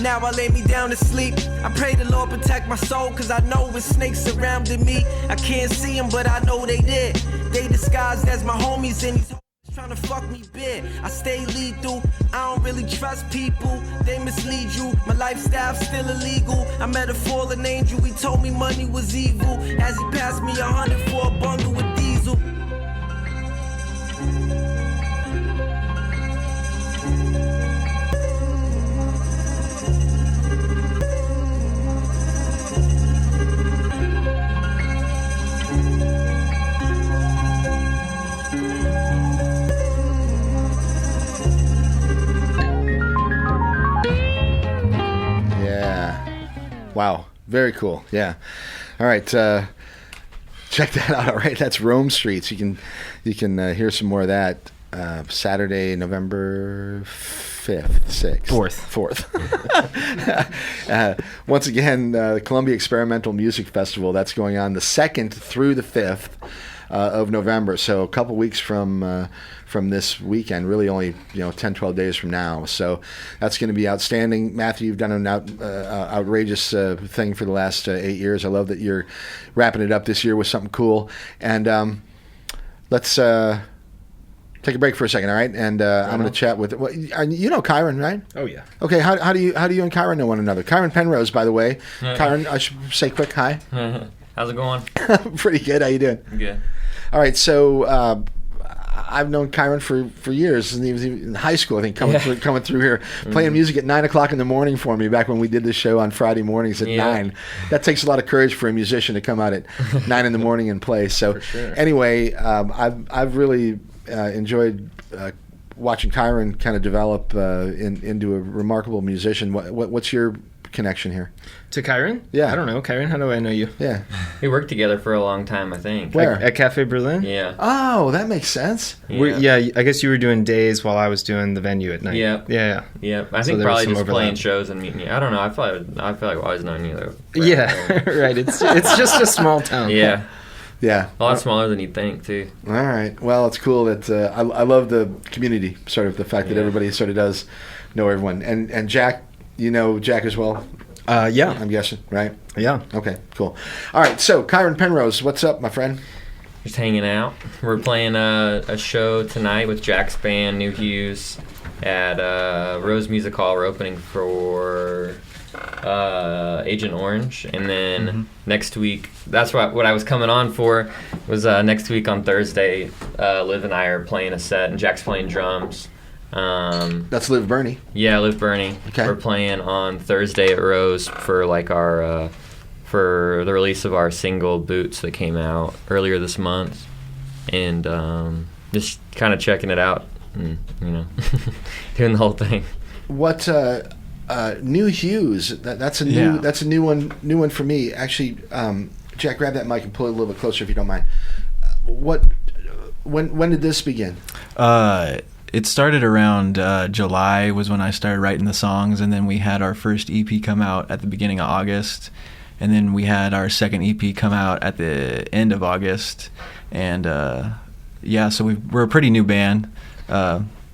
Now I lay me down to sleep. I pray the Lord protect my soul, cause I know with snakes surrounding me. I can't see them, but I know they did. They disguised as my homies and these trying to fuck me big. I stay lethal, I don't really trust people. They mislead you, my lifestyle's still illegal. I met a fallen angel, he told me money was evil. As he passed me 100 for a bundle of diesel. Wow, very cool. Yeah. All right, check that out. All right, that's Rome Streets. You can hear some more of that Saturday, November 5th, 6th, 4th. Once again, the Columbia Experimental Music Festival. That's going on the 2nd through the 5th of November. So a couple weeks from this weekend, really only 10, 12 days from now. So that's going to be outstanding. Matthew, you've done an outrageous thing for the last 8 years. I love that you're wrapping it up this year with something cool. And let's take a break for a second, all right? And I'm going to chat with Kyren, right? Oh yeah. Okay, how do you and Kyren know one another? Kyren Penrose, by the way. Kyren, I should say quick hi. How's it going? Pretty good. How you doing? Good. All right, so I've known Kyren for years, and he was in high school, I think, coming through here, playing music at 9 o'clock in the morning for me back when we did this show on Friday mornings at 9. That takes a lot of courage for a musician to come out at 9 in the morning and play. So anyway, I've really enjoyed watching Kyren kind of develop into a remarkable musician. What's your connection here? To Kyren? Yeah. I don't know. Kyren, how do I know you? Yeah. We worked together for a long time, I think. Where? At Cafe Berlin? Yeah. Oh, that makes sense. Yeah, I guess you were doing days while I was doing the venue at night. Yeah. Yeah. I think probably just playing shows and meeting you. I don't know. I feel like I've always known you though. Yeah, right. It's just a small town. Yeah. Yeah. A lot smaller than you'd think, too. All right. Well, it's cool that I love the community, sort of the fact that everybody sort of does know everyone. And Jack, you know Jack as well? Yeah. I'm guessing, right? Yeah. Okay, cool. All right, so Kyren Penrose, what's up, my friend? Just hanging out. We're playing a show tonight with Jack's band, New Hughes, at Rose Music Hall. We're opening for Agent Orange, and then next week, that's what I was coming on for, was next week on Thursday, Liv and I are playing a set, and Jack's playing drums. That's Liv Burney. Yeah, Liv Burney. Okay. We're playing on Thursday at Rose for like our for the release of our single Boots that came out earlier this month, and just kind of checking it out, and doing the whole thing. What New Hughes? That's a new one for me. Actually, Jack, grab that mic and pull it a little bit closer if you don't mind. When did this begin? It started around July was when I started writing the songs, and then we had our first EP come out at the beginning of August, and then we had our second EP come out at the end of August, and so we're a pretty new band.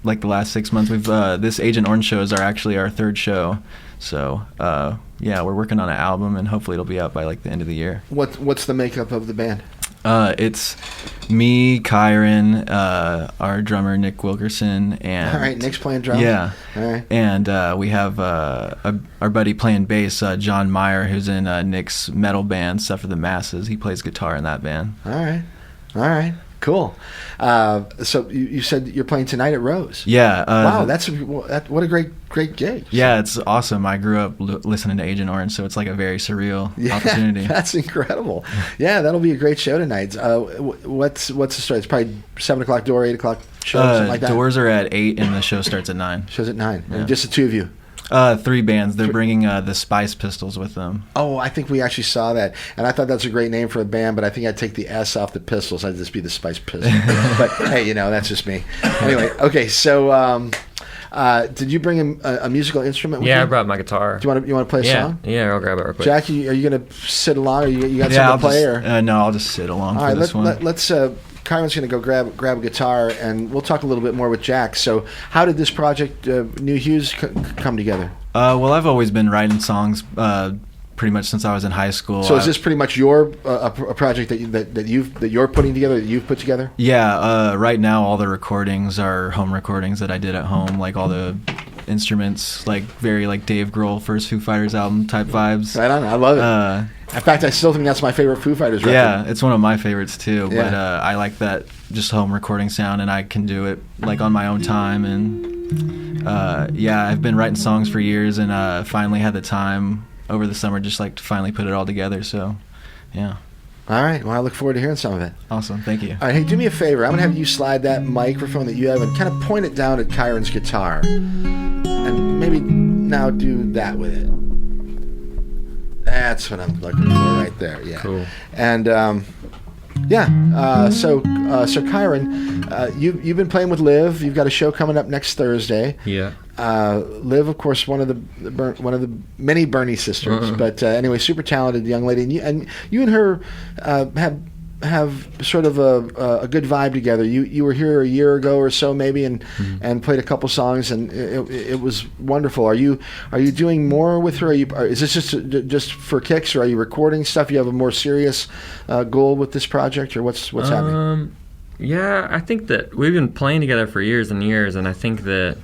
Like the last 6 months, we've this Agent Orange shows are actually our third show, so we're working on an album, and hopefully it'll be out by like the end of the year. What's the makeup of the band? It's me, Kyren, our drummer Nick Wilkerson, and all right, Nick's playing drums. Yeah, all right, and we have our buddy playing bass, John Meyer, who's in Nick's metal band Suffer the Masses. He plays guitar in that band. All right, cool. So you said you're playing tonight at Rose. Yeah. Wow, what a great gig. Yeah, it's awesome. I grew up listening to Agent Orange, so it's like a very surreal opportunity. That's incredible. Yeah, that'll be a great show tonight. What's the story? It's probably 7 o'clock door, 8 o'clock show, something like that. Doors are at 8, and the show starts at 9. Show's at 9. Yeah. And just the two of you. 3 bands. They're bringing the Spice Pistols with them. Oh, I think we actually saw that, and I thought that's a great name for a band. But I think I'd take the S off the Pistols. I'd just be the Spice Pistols. But hey, that's just me. Anyway, okay. So, did you bring a musical instrument with you? Yeah, I brought my guitar. Do you want to play a song? Yeah, I'll grab it real quick. Jack, are you going to sit along, or you got something to play? Or? No, I'll just sit along All for right, this one. Let's. Kyron's going to go grab a guitar, and we'll talk a little bit more with Jack. So, how did this project, New Hues, come together? Well, I've always been writing songs pretty much since I was in high school. So, is this pretty much your a project that you're putting together, that you've put together? Yeah. Right now, all the recordings are home recordings that I did at home, like all the instruments, like very like Dave Grohl first Foo Fighters album type vibes. Right on. I love it. In fact, I still think that's my favorite Foo Fighters record. Yeah, it's one of my favorites too. Yeah. But I like that just home recording sound, and I can do it like on my own time. And I've been writing songs for years, and finally had the time over the summer just like to finally put it all together. So, yeah. All right. Well, I look forward to hearing some of it. Awesome. Thank you. All right. Hey, do me a favor. I'm going to have you slide that microphone that you have and kind of point it down at Kyron's guitar. And maybe now do that with it. That's what I'm looking for right there. Yeah. Cool. And, so Kyren, you've been playing with Liv.'ve got a show coming up next Thursday. Yeah. Liv, of course, one of the many Bernie sisters, but anyway, super talented young lady, and you and her have sort of a good vibe together. You were here a year ago or so, maybe, and played a couple songs, and it was wonderful. Are you doing more with her? Is this just for kicks, or are you recording stuff? You have a more serious goal with this project, or what's happening? Yeah, I think that we've been playing together for years and years, and I think that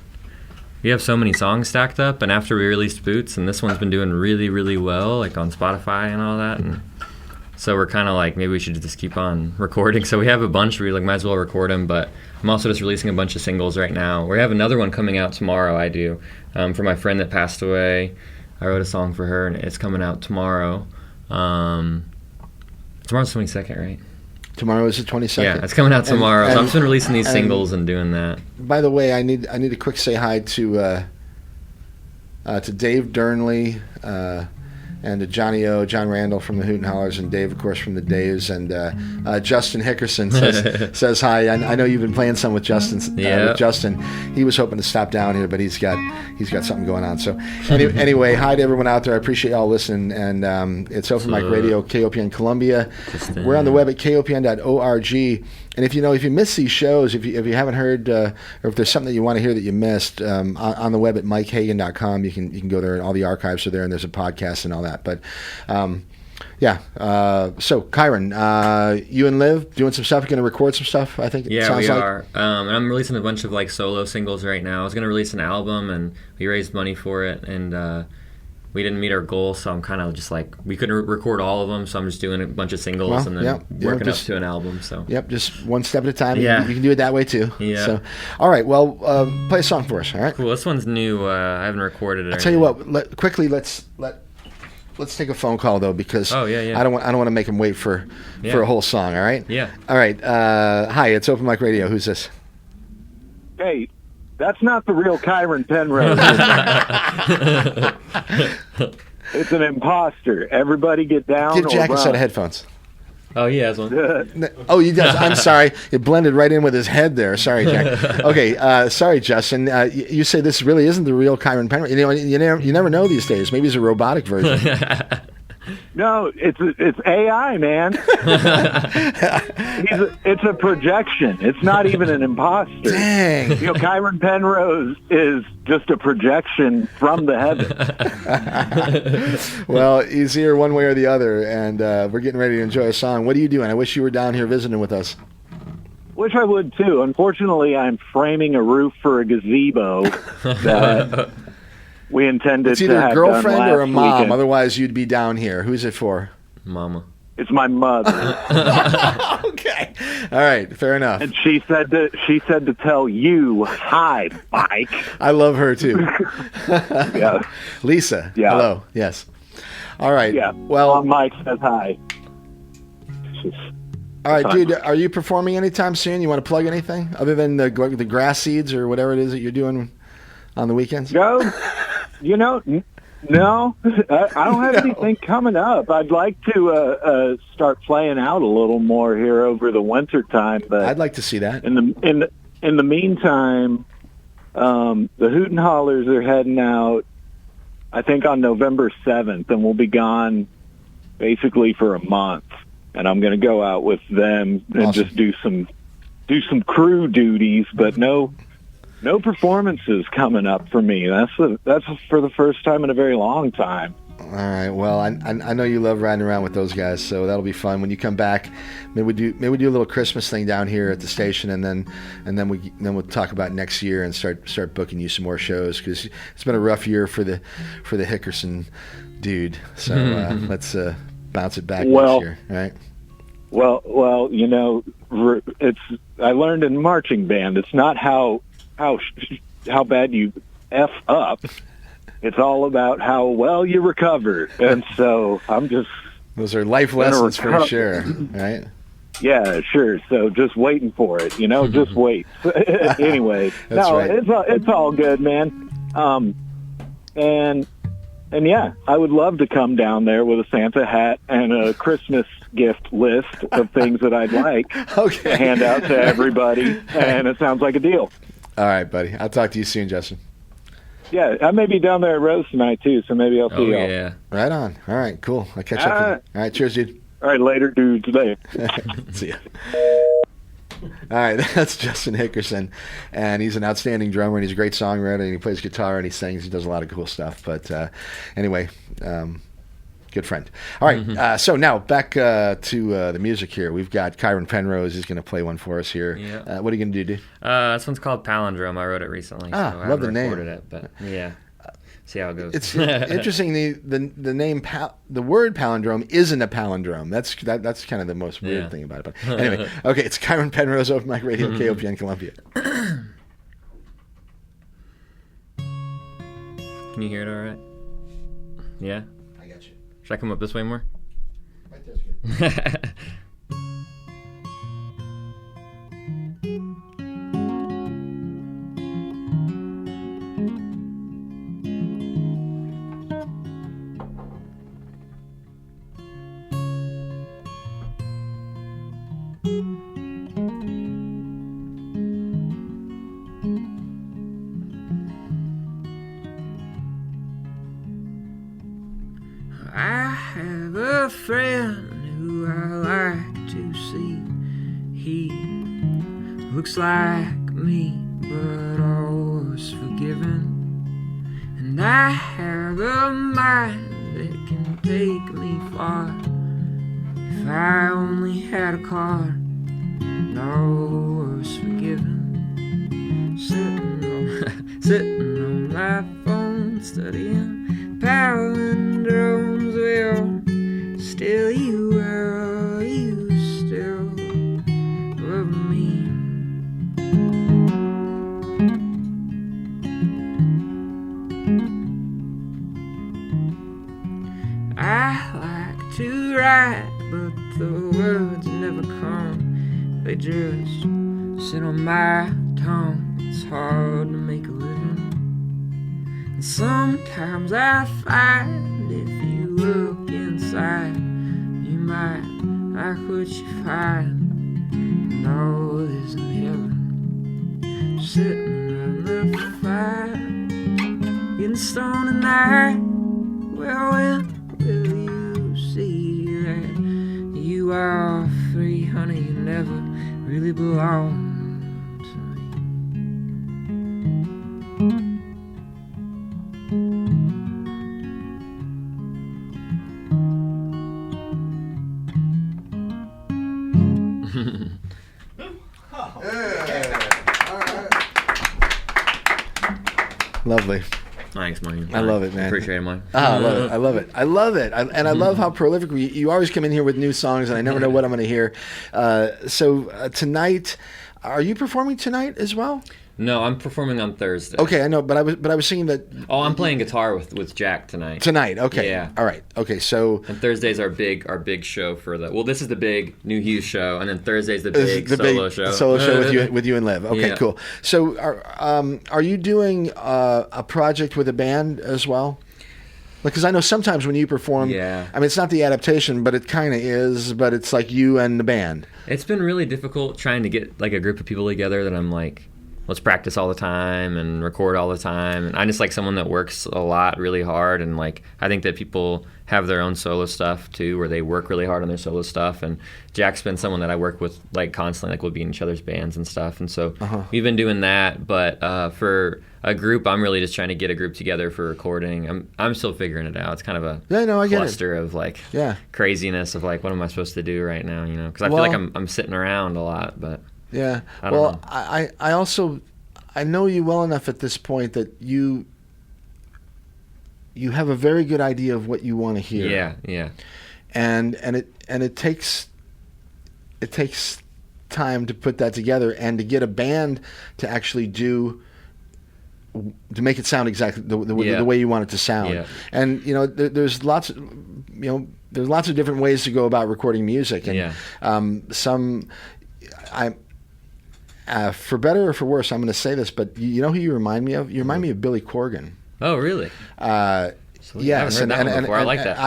we have so many songs stacked up, and after we released Boots, and this one's been doing really, really well, like on Spotify and all that, and so we're kind of like, maybe we should just keep on recording. So we have a bunch, we might as well record them, but I'm also just releasing a bunch of singles right now. We have another one coming out tomorrow, I do, for my friend that passed away. I wrote a song for her, and it's coming out tomorrow. Tomorrow's the 22nd, right? Tomorrow is the 22nd. Yeah, it's coming out tomorrow. So I've just been releasing these and singles and doing that. By the way, I need a quick say hi to Dave Dernley and to John Randall from the Hoot and Hollers, and Dave, of course, from the Daves, and Justin Hickerson says hi. I know you've been playing some with Justin. With Justin, he was hoping to stop down here, but he's got something going on. So anyway, hi to everyone out there. I appreciate y'all listening, and it's Open Mic Radio, KOPN Columbia. We're on the web at kopn.org. And if you miss these shows, if you haven't heard, or if there's something that you want to hear that you missed, on the web at mikehagan.com, you can go there, and all the archives are there, and there's a podcast and all that. But so Kyren, you and Liv doing some stuff. You're going to record some stuff, I think. Yeah, we are. And I'm releasing a bunch of like solo singles right now. I was going to release an album, and we raised money for it, and we didn't meet our goal, so I'm kind of just like, we couldn't record all of them, so I'm just doing a bunch of singles and then working up to an album. So just one step at a time. Yeah. You can do it that way too. Yeah. So, all right, well, play a song for us. All right. Cool. This one's new. I haven't recorded it. I'll tell you what. Let's take a phone call though, because I don't want to make him wait for a whole song. All right. Yeah. All right. Hi, it's Open Mic Radio. Who's this? Hey, that's not the real Kyren Penrose. It's an imposter. Everybody get down. Give Jack a set of headphones. Oh, he has one. Oh, he does. I'm sorry. It blended right in with his head there. Sorry, Jack. Okay. Sorry, Justin. You say this really isn't the real Kyren Penrose. You never know these days. Maybe it's a robotic version. No, it's AI, man. It's a projection. It's not even an imposter. Dang. Kyren Penrose is just a projection from the heavens. Well, he's here one way or the other, and we're getting ready to enjoy a song. What are you doing? I wish you were down here visiting with us. Wish I would, too. Unfortunately, I'm framing a roof for a gazebo that we intended it's to either have a girlfriend done or a last mom. weekend. Otherwise, you'd be down here. Who's it for? Mama. It's my mother. Okay. All right. Fair enough. And she said to tell you, hi, Mike. I love her too. Yeah. Lisa. Yeah. Hello. Yes. All right. Yeah. Well, Mike says hi. all right, dude. Are you performing anytime soon? You want to plug anything other than the grass seeds or whatever it is that you're doing on the weekends? No. No, I don't have anything coming up. I'd like to start playing out a little more here over the winter time, but I'd like to see that. In the meantime, the Hoot and Hollers are heading out, I think, on November 7th, and we'll be gone basically for a month. And I'm going to go out with them and just do some crew duties, but no performances coming up for me. That's for the first time in a very long time. All right. Well, I know you love riding around with those guys, so that'll be fun. When you come back, maybe we do a little Christmas thing down here at the station, and then we'll talk about next year and start booking you some more shows, because it's been a rough year for the Hickerson dude. So let's bounce it back next year, right? Well, I learned in marching band, it's not how bad you F up. It's all about how well you recover. And so I'm just... Those are life lessons for sure, right? Yeah, sure. So just waiting for it, just wait. Anyway, right. It's all good, man. And yeah, I would love to come down there with a Santa hat and a Christmas gift list of things that I'd like to hand out to everybody. And it sounds like a deal. All right, buddy. I'll talk to you soon, Justin. Yeah, I may be down there at Rose tonight, too, so maybe I'll see y'all. Yeah. Right on. All right, cool. I'll catch up with you. All right, cheers, dude. All right, later, dudes. Later. See ya. All right, that's Justin Hickerson, and he's an outstanding drummer, and he's a great songwriter, and he plays guitar, and he sings. He does a lot of cool stuff. But anyway, good friend. All right, so now back to the music here. We've got Kyren Penrose. He's going to play one for us here. Yeah. What are you going to do, dude? This one's called Palindrome. I wrote it recently. So I love haven't the name. recorded it, but yeah. See how it goes. It's interesting. The name the word palindrome isn't a palindrome. That's kind of the most weird thing about it. But anyway, okay, it's Kyren Penrose, Open Mic Radio, KOPN Columbia. Can you hear it all right? Yeah. I got you. Should I come up this way more? Right there's good. I have a friend who I like to see. He looks like me, but always forgiven. And I have a mind that can take me far. If I only had a car, and always forgiven. Sitting on my phone, studying palindromes. Well, still you will, you still love me. I like to write, but the words never come. They just sit on my tongue. It's hard to make a living. And sometimes I find if you look inside, you might like what you find. And all is in heaven, sitting around the fire, getting stoned at night. Well, when will you see that you are free, honey? You never really belong. Lovely. Thanks, man. I love it, man. Appreciate it, man. I love it. I love how prolific you always come in here with new songs, and I never know what I'm going to hear. So tonight, are you performing tonight as well? No, I'm performing on Thursday. Okay, I know, but I was thinking that. Oh, I'm playing guitar with Jack tonight. Tonight, okay. Yeah. All right. Okay, so. And Thursday's our big show for the. Well, this is the big New Hughes show, and then Thursday's the big solo show. Solo show with you and Liv. Okay, Yeah. cool. So, are you doing a project with a band as well? Because I know sometimes when you perform, Yeah. I mean, it's not the adaptation, but it kind of is. But it's like you and the band. It's been really difficult trying to get like a group of people together that I'm like, let's practice all the time and record all the time. And I'm just like someone that works a lot, really hard. And like, I think that people have their own solo stuff too, where they work really hard on their solo stuff. And Jack's been someone that I work with like constantly, like we'll be in each other's bands and stuff. And so we've been doing that. But for a group, I'm really just trying to get a group together for recording. I'm still figuring it out. It's kind of a I get cluster of like craziness of like, what am I supposed to do right now? You know, because I feel like I'm sitting around a lot, but. Yeah. I don't know. I also I know you well enough at this point that you have a very good idea of what you want to hear. Yeah, yeah. And it takes time to put that together and to get a band to actually to make it sound exactly the way you want it to sound. Yeah. And there's lots of different ways to go about recording music, and for better or for worse, I'm going to say this, but you know who you remind me of? You remind me of Billy Corgan. Oh, really? Yes, I like that.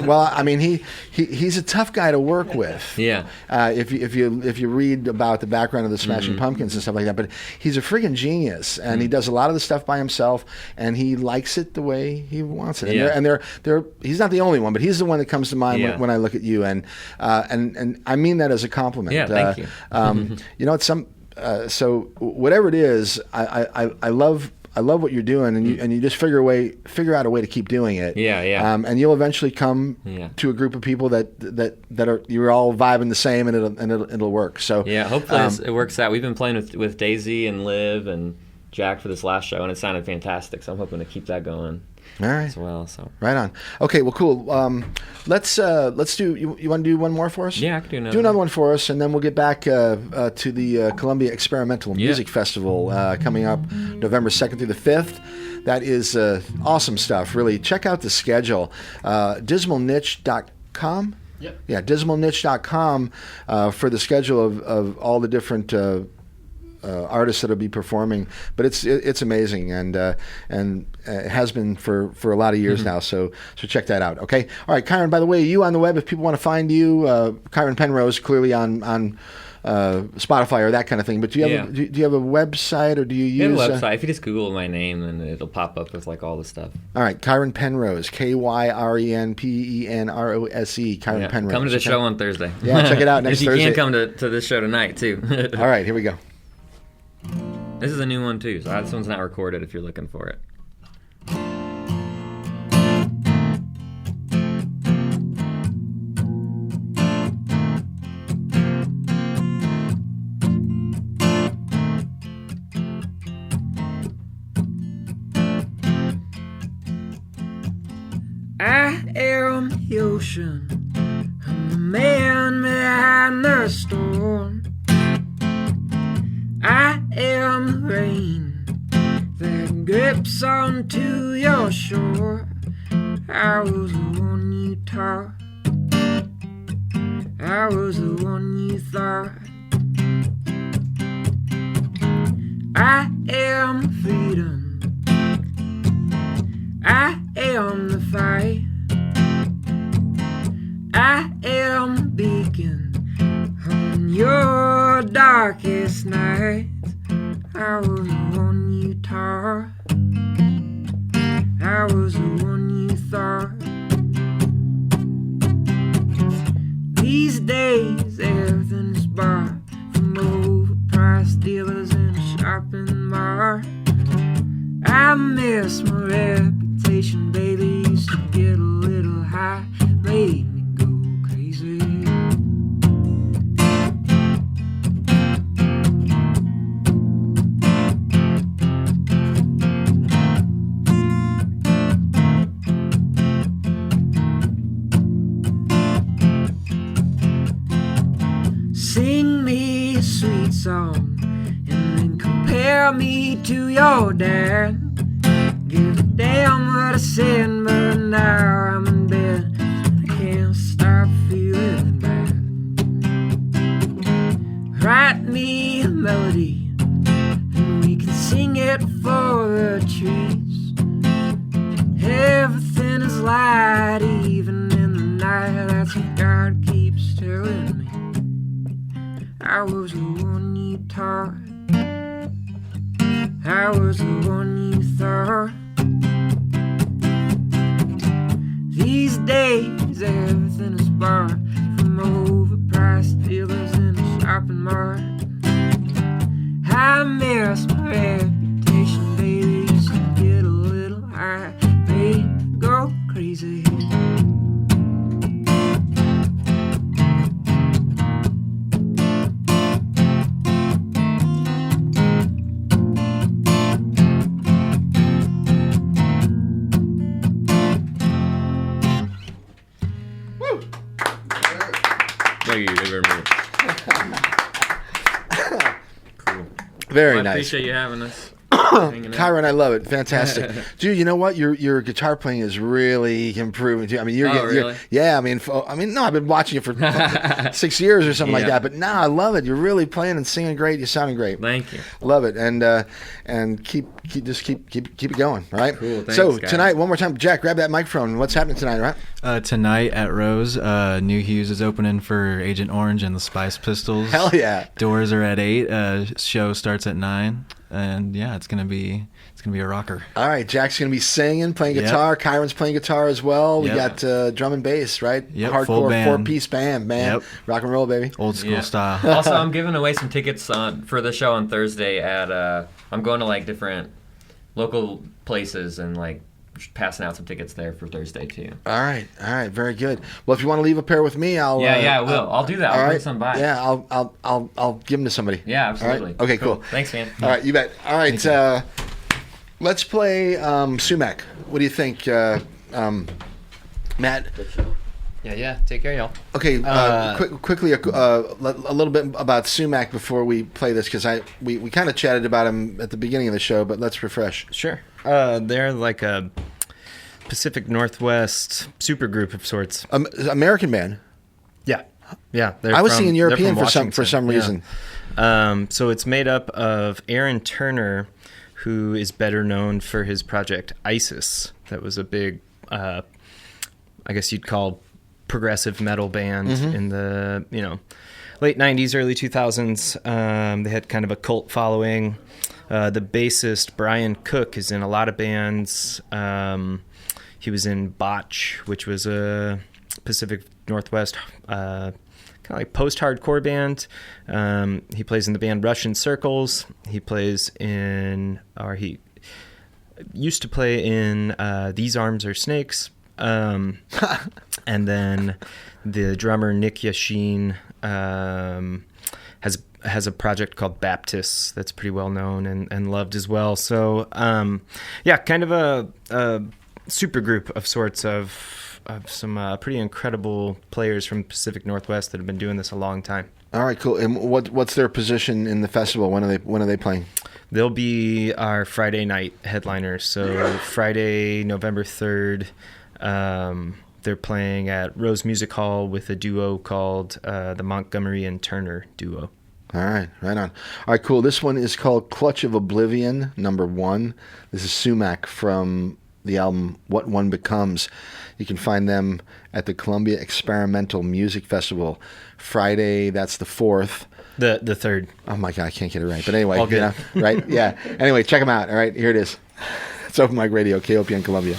Well, I mean, he's a tough guy to work with. Yeah. If you read about the background of the Smashing Pumpkins and stuff like that, but he's a friggin' genius, and he does a lot of the stuff by himself, and he likes it the way he wants it. And he's not the only one, but he's the one that comes to mind when I look at you, and I mean that as a compliment. Yeah, thank you. It's so whatever it is, I love what you're doing, and you just figure out a way to keep doing it. Yeah, yeah. And you'll eventually come to a group of people that are you're all vibing the same, and it'll work. So yeah, hopefully it works out. We've been playing with Daisy and Liv and Jack for this last show, and it sounded fantastic. So I'm hoping to keep that going. All right. As well. So right on. Okay. Well, cool. Let's do. You want to do one more for us? Yeah, I can do another. Do another one for us, and then we'll get back to the Columbia Experimental Music Festival coming up November 2nd through the 5th. That is awesome stuff. Really, check out the schedule. Dismalniche.com. Yep. Yeah, dismalniche.com for the schedule of all the different. Artists that'll be performing, but it's amazing, and it has been for a lot of years now. So check that out. Okay, all right, Kyren. By the way, you on the web? If people want to find you, Kyren Penrose, clearly on Spotify or that kind of thing. But do you have do you have a website, or do you use a website? If you just Google my name, then it'll pop up with like all the stuff. All right, Kyren Penrose, KYRENPENROSE. Kyren Penrose. Come to the show on Thursday. Yeah, check it out next Thursday. You can come to this show tonight too. All right, here we go. This is a new one too, so this one's not recorded if you're looking for it. I am the ocean, I'm the man behind the storm. I am the rain that grips onto your shore. I was the one you taught, I was the one you thought. I am freedom, I am the fight, I am the beacon on your darkest night. I was the one you taught, I was the one you thought. These days everything's bought from overpriced dealers in a shopping bar. I miss my reputation, baby, used to get a little high, made me go crazy. Sing sweet song and then compare me to your dad. Give a damn what I said, but now I'm in bed. I can't stop feeling bad. Write me a melody and we can sing it for the trees. Everything is light even in the night. That's what God keeps telling me. I was the one you taught. I was the one you thought. These days everything is bought from overpriced dealers in a shopping mart. I miss my reputation, baby. So get a little high, baby, go crazy. Thank you very much. Cool. Very Well, I nice. appreciate you having us. Hanging out. Kyren, I love it. Fantastic. Dude, you know what? Your guitar playing is really improving too. I mean, really? yeah, I mean, no, I've been watching you for 6 years or something like Yeah. that, but now I love it. You're really playing and singing great. You're sounding great. Thank you. Love it. And keep it going, all right? Cool, thanks, so guys. tonight, one more time, Jack, grab that microphone. What's happening tonight, right? Tonight at Rose, New Hughes is opening for Agent Orange and the Spice Pistols. Hell yeah. Doors are at 8. Show starts at 9. And yeah, it's gonna be a rocker. All right, Jack's going to be singing, playing Yep. guitar. Kyren's playing guitar as well. We Yep. got drum and bass, right? Yep, full Hardcore band. 4-piece band, man. Yep. Rock and roll, baby. Old school Yeah. style. Also, I'm giving away some tickets for the show on Thursday at I'm going to like different local places and like passing out some tickets there for Thursday too. All right, very good. Well, if you want to leave a pair with me, I'll. Yeah, I will. I'll do that. I'll all bring right. some by. Yeah, I'll give them to somebody. Yeah, All absolutely. right? Okay, cool. Thanks, man. All right, you bet. All right, let's play Sumac. What do you think, Matt? Yeah. Take care, y'all. Okay, quickly a little bit about Sumac before we play this, because we kind of chatted about him at the beginning of the show, but let's refresh. Sure. They're like a Pacific Northwest supergroup of sorts. American band. Yeah. I was thinking they're European from for some Washington. reason. So it's made up of Aaron Turner, who is better known for his project ISIS. That was a big, I guess you'd call progressive metal band in the late 90s, early 2000s. They had kind of a cult following. The bassist Brian Cook is in a lot of bands. He was in Botch, which was a Pacific Northwest kind of like post-hardcore band. He plays in the band Russian Circles. He used to play in These Arms Are Snakes. And then the drummer Nick Yashin has a project called Baptists that's pretty well known and loved as well. So kind of a super group of sorts of some pretty incredible players from Pacific Northwest that have been doing this a long time. All right, cool. And what's their position in the festival? When are they playing? They'll be our Friday night headliners. So Friday, November 3rd, they're playing at Rose Music Hall with a duo called the Montgomery and Turner Duo. All right, right on. All right, cool. This one is called Clutch of Oblivion, #1. This is Sumac from the album What One Becomes. You can find them at the Columbia Experimental Music Festival. Friday, that's the 4th. The 3rd. Oh my God, I can't get it right. But anyway, All good. Right? Yeah. Anyway, check them out. All right, here it is. It's Open Mic Radio, KOPN Columbia.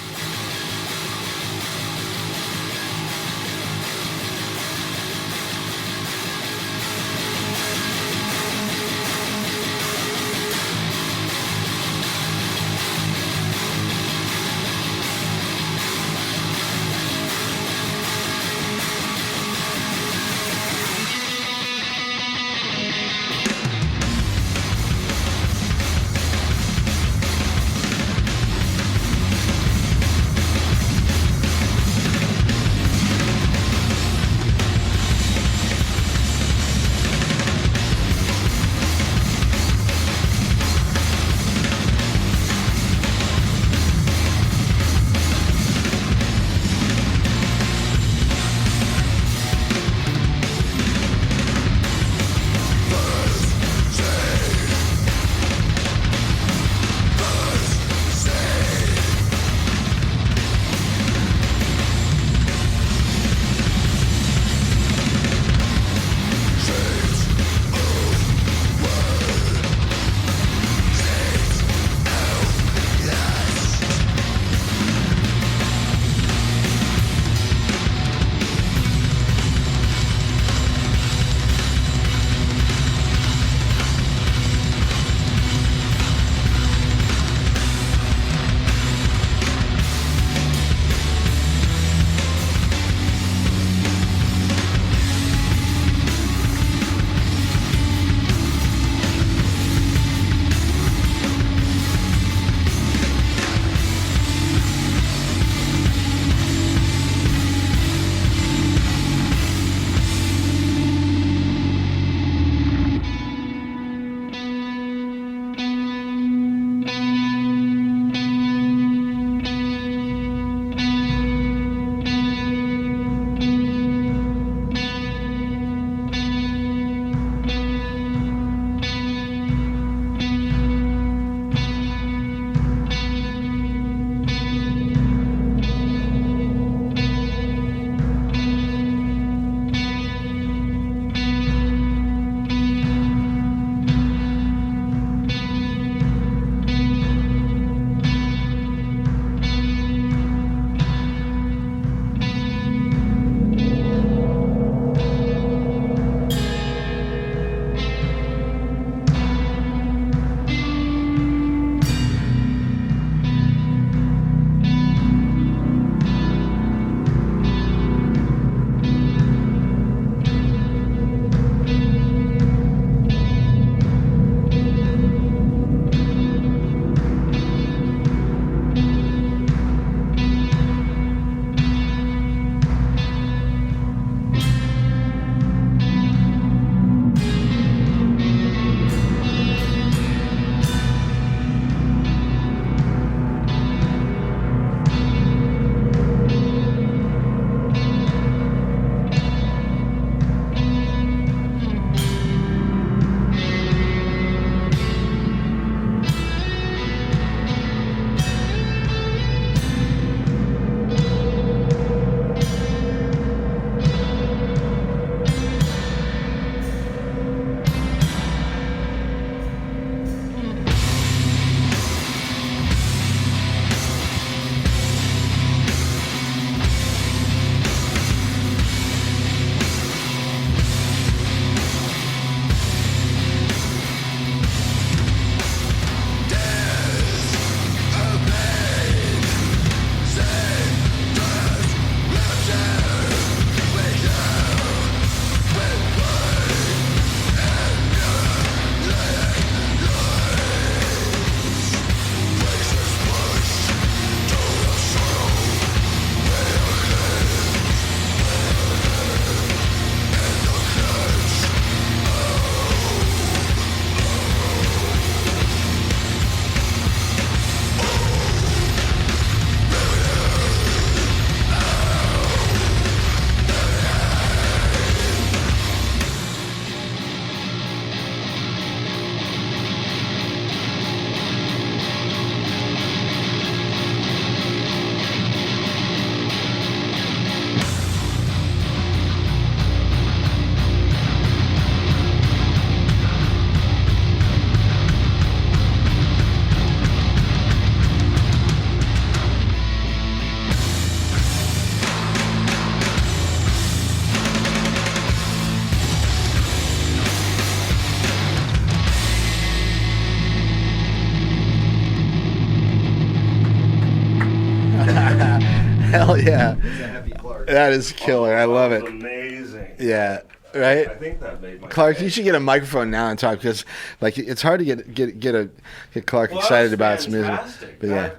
Hell yeah. It's a heavy Clark. That is killer. I love That it. was amazing. Yeah. Right? I think that made my Clark, day. you should get a microphone now and talk because, like, it's hard to get Clark Well, excited that about was some music. fantastic. But yeah,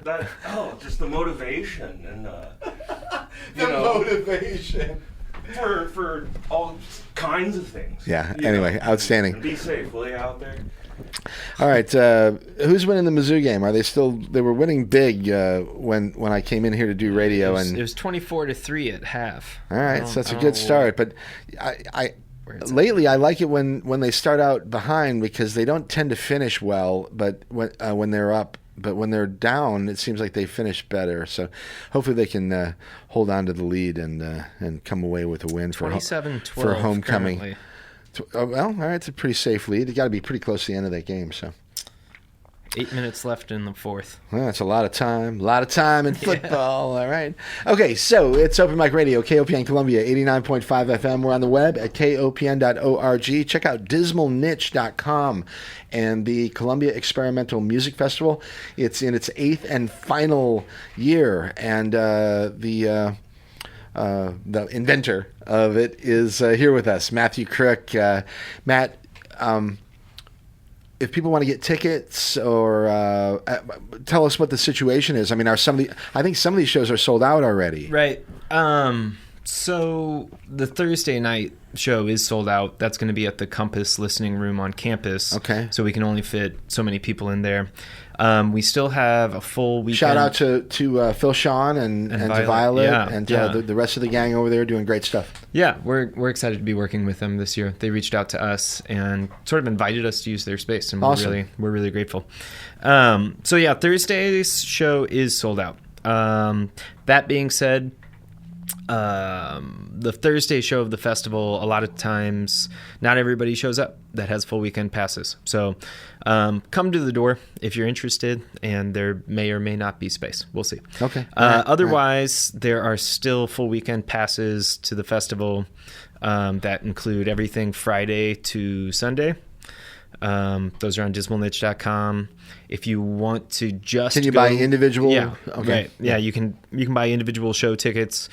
Just the motivation and the motivation for all kinds of things. Yeah. You Anyway, know. outstanding. And be safe, will you, out there? All right, who's winning the Mizzou game? Are they still? They were winning big when I came in here to do radio, It and was 24-3 at half. all right, so that's a good start. But I lately I like it when they start out behind because they don't tend to finish well. But when they're up, but when they're down, it seems like they finish better. So hopefully they can hold on to the lead and come away with a win for 27-12 for homecoming. currently. Well, all right, it's a pretty safe lead. You got to be pretty close to the end of that game. So 8 minutes left in the fourth. well, that's a lot of time in football. All right. Okay, so it's Open Mic Radio, KOPN Columbia, 89.5 FM. We're on the web at kopn.org. Check out dismalniche.com and the Columbia Experimental Music Festival. It's in its 8th and final year, and the inventor of it is here with us, Matthew Crooke. Matt, if people want to get tickets or tell us what the situation is. I mean, I think some of these shows are sold out already. Right. So the Thursday night show is sold out. That's going to be at the Compass Listening Room on campus. Okay. So we can only fit so many people in there. We still have a full weekend. Shout out to Phil Sean and to Violet and the rest of the gang over there doing great stuff. Yeah, we're excited to be working with them this year. They reached out to us and sort of invited us to use their space, and awesome. we're really grateful. So yeah, Thursday's show is sold out. That being said, the Thursday show of the festival, a lot of times not everybody shows up that has full weekend passes. So come to the door if you're interested, and there may or may not be space. We'll see. Okay. Otherwise, there are still full weekend passes to the festival that include everything Friday to Sunday. Those are on dismalniche.com. If you want to just can you buy individual? Yeah. Okay. Right. Yeah, you can buy individual show tickets.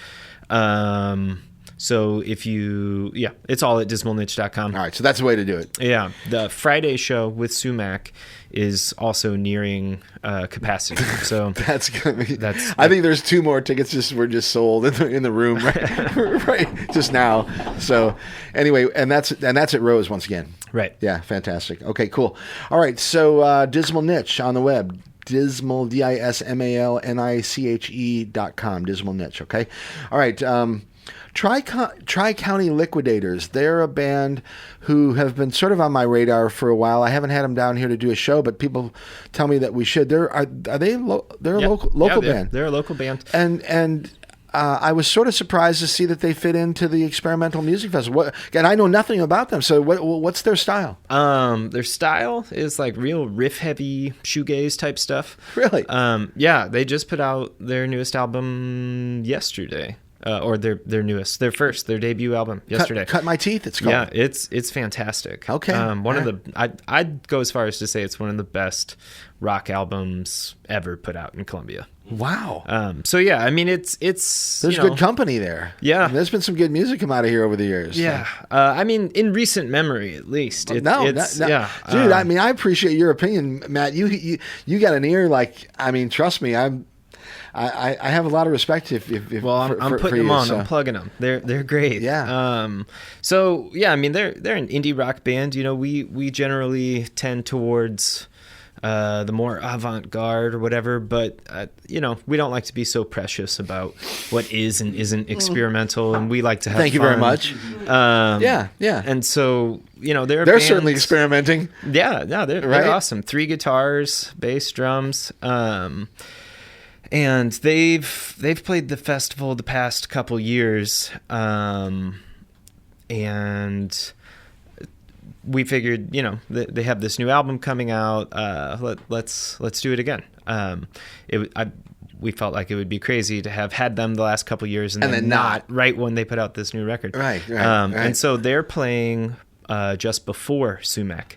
So if it's all at dismalniche.com. All right, so that's the way to do it. Yeah. The Friday show with Sumac is also nearing capacity. So that's gonna be. I think there's 2 more tickets were just sold in the room right just now. So anyway, and that's at Rose once again. Right. Yeah, fantastic. Okay, cool. All right, so Dismal Niche on the web. Dismal, DISMALNICHE.com, Dismal Niche, okay? All right, Tri-County Liquidators. They're a band who have been sort of on my radar for a while. I haven't had them down here to do a show, but people tell me that we should. They're a local band. They're a local band. And I was sort of surprised to see that they fit into the Experimental Music Festival. And I know nothing about them, so what's their style? Their style is like real riff-heavy shoegaze type stuff. Really? Yeah, they just put out their newest album yesterday. Or their debut album yesterday. Cut My Teeth, it's called. Yeah, it's fantastic. Okay. I'd go as far as to say it's one of the best rock albums ever put out in Columbia. Wow. So yeah, I mean it's there's good company there. Yeah. And there's been some good music come out of here over the years. Yeah. I mean in recent memory at least. No. Yeah. Dude, I mean I appreciate your opinion, Matt. You got an ear trust me, I have a lot of respect I'm putting them on. So. I'm plugging them. They're great. Yeah. So yeah, I mean they're an indie rock band. You know, we generally tend towards the more avant-garde or whatever, but we don't like to be so precious about what is and isn't experimental, and we like to have Thank you fun. very much. Yeah. And so they're certainly experimenting. Yeah, they're awesome. 3 guitars, bass, drums. And they've played the festival the past couple years, and we figured, they have this new album coming out. Let's do it again. We felt like it would be crazy to have had them the last couple years and then not right when they put out this new record. Right. And so they're playing just before Sumac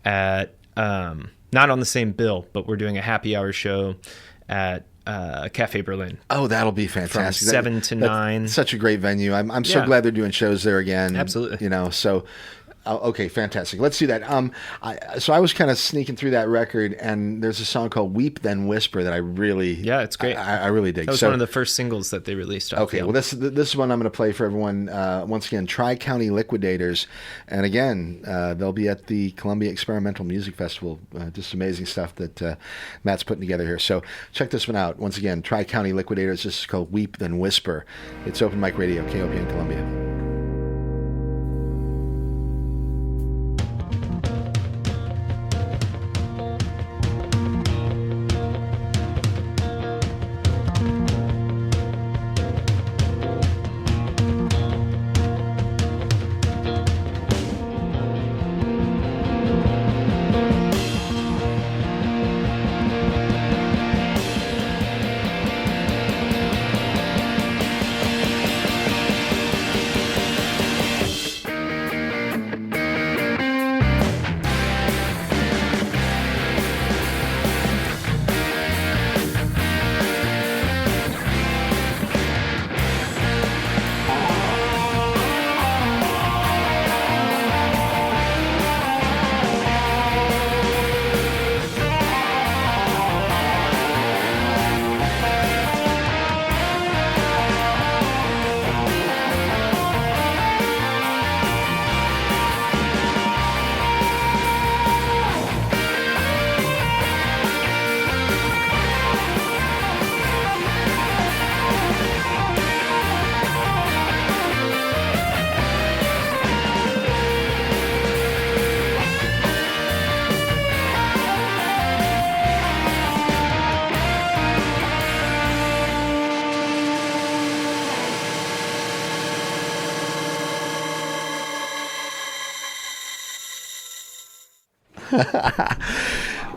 at not on the same bill, but we're doing a happy hour show at Cafe Berlin. Oh, that'll be fantastic. From 7 to 9. Such a great venue. I'm so glad they're doing shows there again. Absolutely. So okay, fantastic. Let's do that. So I was kind of sneaking through that record, and there's a song called "Weep Then Whisper" that I really, it's great. I really dig. That was one of the first singles that they released. Okay, well, this is one I'm going to play for everyone. Once again, Tri-County Liquidators, and again, they'll be at the Columbia Experimental Music Festival. Just amazing stuff that Matt's putting together here. So check this one out. Once again, Tri-County Liquidators. This is called "Weep Then Whisper." It's Open Mic Radio, KOPN Columbia.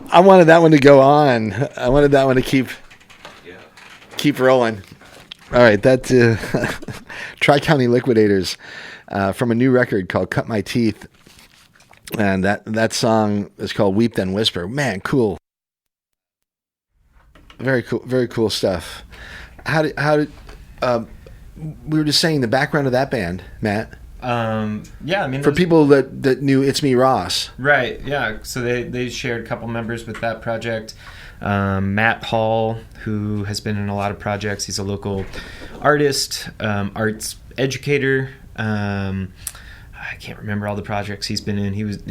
I wanted that one to go on. I wanted that one to keep rolling. All right, that's Tri-County Liquidators from a new record called "Cut My Teeth," and that song is called "Weep Then Whisper." Man, cool. Very cool stuff. How did we were just saying the background of that band, Matt? For people that knew It's Me Ross. Right, yeah. So they shared a couple members with that project. Matt Hall, who has been in a lot of projects. He's a local artist, arts educator. I can't remember all the projects he's been in.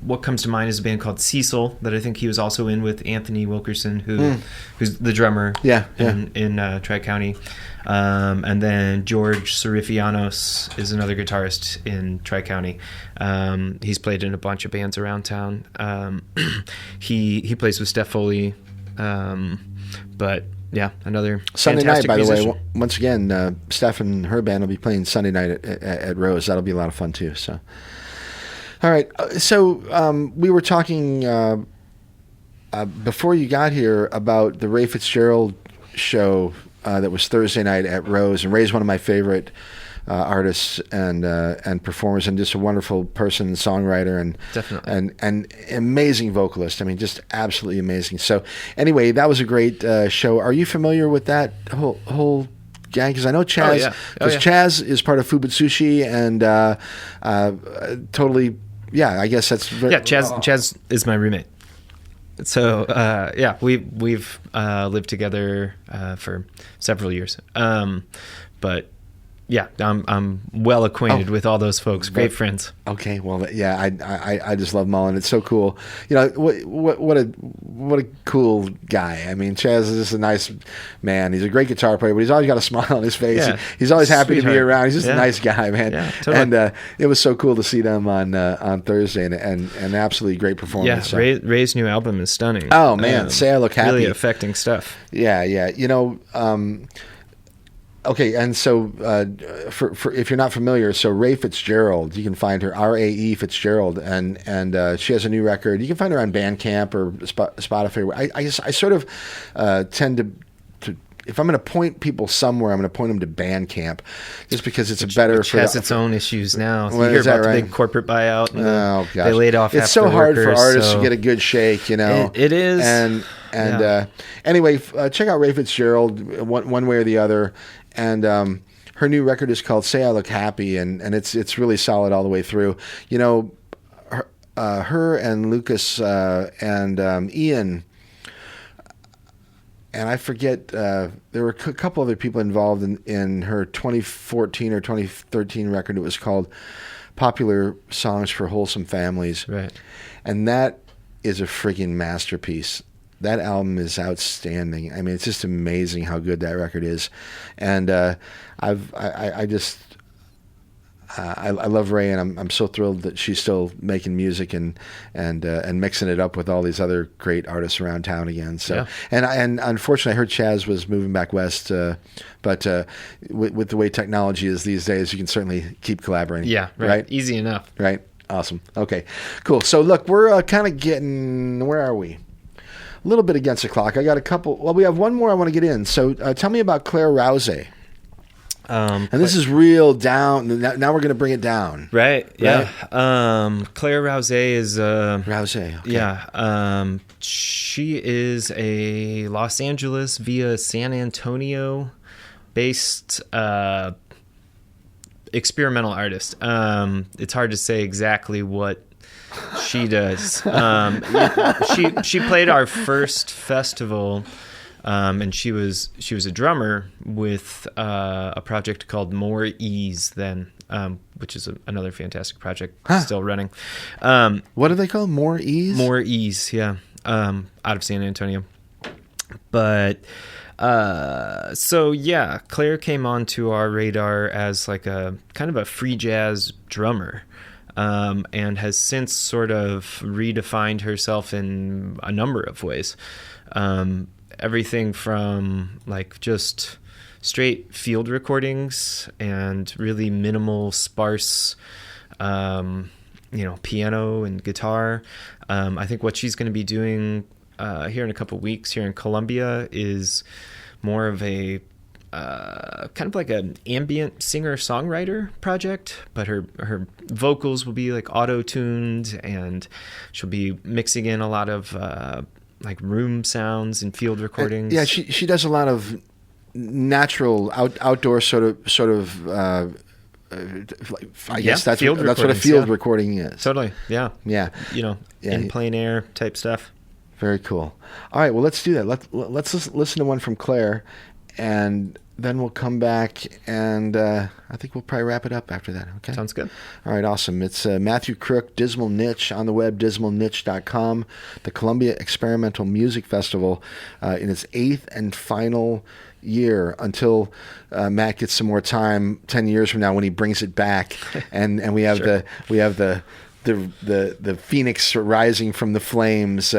What comes to mind is a band called Cecil that I think he was also in with Anthony Wilkerson, who's the drummer in Tri-County. And then George Sorifianos is another guitarist in Tri-County. He's played in a bunch of bands around town. He plays with Steph Foley. But yeah, another Sunday night, by musician. the way. Once again, Steph and her band will be playing Sunday night at Rose. That'll be a lot of fun too. So, all right. So we were talking before you got here about the Ray Fitzgerald show that was Thursday night at Rose, and Ray's one of my favorite artists and performers, and just a wonderful person, songwriter, and definitely and amazing vocalist. I mean, just absolutely amazing. So anyway, that was a great show. Are you familiar with that whole gang? Because I know Chaz, Chaz is part of Fubutsushi, and totally, yeah. I guess that's Chaz is my roommate. So we've lived together for several years, but yeah, I'm well acquainted with all those folks. Great friends. Okay, well, yeah, I just love Mullen. It's so cool. You know what a cool guy. I mean, Chaz is just a nice man. He's a great guitar player, but he's always got a smile on his face. Yeah. He's always happy to be around. He's just a nice guy, man. Yeah, totally. And it was so cool to see them on Thursday, and absolutely great performance. Yeah, Ray's new album is stunning. Oh man, Say I Look Happy. Really affecting stuff. Yeah. You know. Okay, and so for if you're not familiar, so Ray Fitzgerald, you can find her RAE Fitzgerald, and she has a new record. You can find her on Bandcamp or Spotify. I sort of tend to if I'm going to point people somewhere, I'm going to point them to Bandcamp, just because it's which has its own issues now. So you hear about the big corporate buyout. Oh gosh, they laid off. It's so hard for artists to get a good shake, you know. It is, And anyway, check out Ray Fitzgerald one way or the other. And her new record is called "Say I Look Happy," and it's really solid all the way through. You know, her and Lucas and Ian. And I forget, there were a couple other people involved in her 2014 or 2013 record. It was called Popular Songs for Wholesome Families. Right. And that is a freaking masterpiece. That album is outstanding. I mean, it's just amazing how good that record is. And I love Ray, and I'm so thrilled that she's still making music and mixing it up with all these other great artists around town again. So, and unfortunately, I heard Chaz was moving back west, but with the way technology is these days, you can certainly keep collaborating. Yeah, right. Easy enough. Right. Awesome. Okay. Cool. So look, we're kind of getting, where are we? A little bit against the clock. I got a couple. Well, we have one more I want to get in. So tell me about Claire Rouse. And this is real down. Now we're going to bring it down. Right. Yeah. Claire Rouse is Rouse. Okay. Yeah. She is a Los Angeles via San Antonio based experimental artist. It's hard to say exactly what she does. She played our first festival. And she was a drummer with a project called More Ease then, which is another fantastic project still running. What do they call More Ease? More Ease, yeah, out of San Antonio. But so yeah, Claire came onto our radar as like a kind of a free jazz drummer. And has since sort of redefined herself in a number of ways. Everything from like just straight field recordings and really minimal, sparse, piano and guitar. I think what she's going to be doing here in a couple of weeks here in Columbia is more of a kind of like an ambient singer-songwriter project, but her vocals will be like auto-tuned, and she'll be mixing in a lot of like room sounds and field recordings. Yeah, she does a lot of natural outdoor sort of. I guess that's what a field recording is. Totally. Yeah. Yeah. In plein air type stuff. Very cool. All right. Well, let's do that. Let's listen to one from Claire, and then we'll come back, and I think we'll probably wrap it up after that. Okay. Sounds good. All right. Awesome. It's Matthew Crooke, Dismal Niche, on the web, dismalniche.com, the Columbia Experimental Music Festival in its 8th and final year until Matt gets some more time 10 years from now when he brings it back, and we have the phoenix rising from the flames.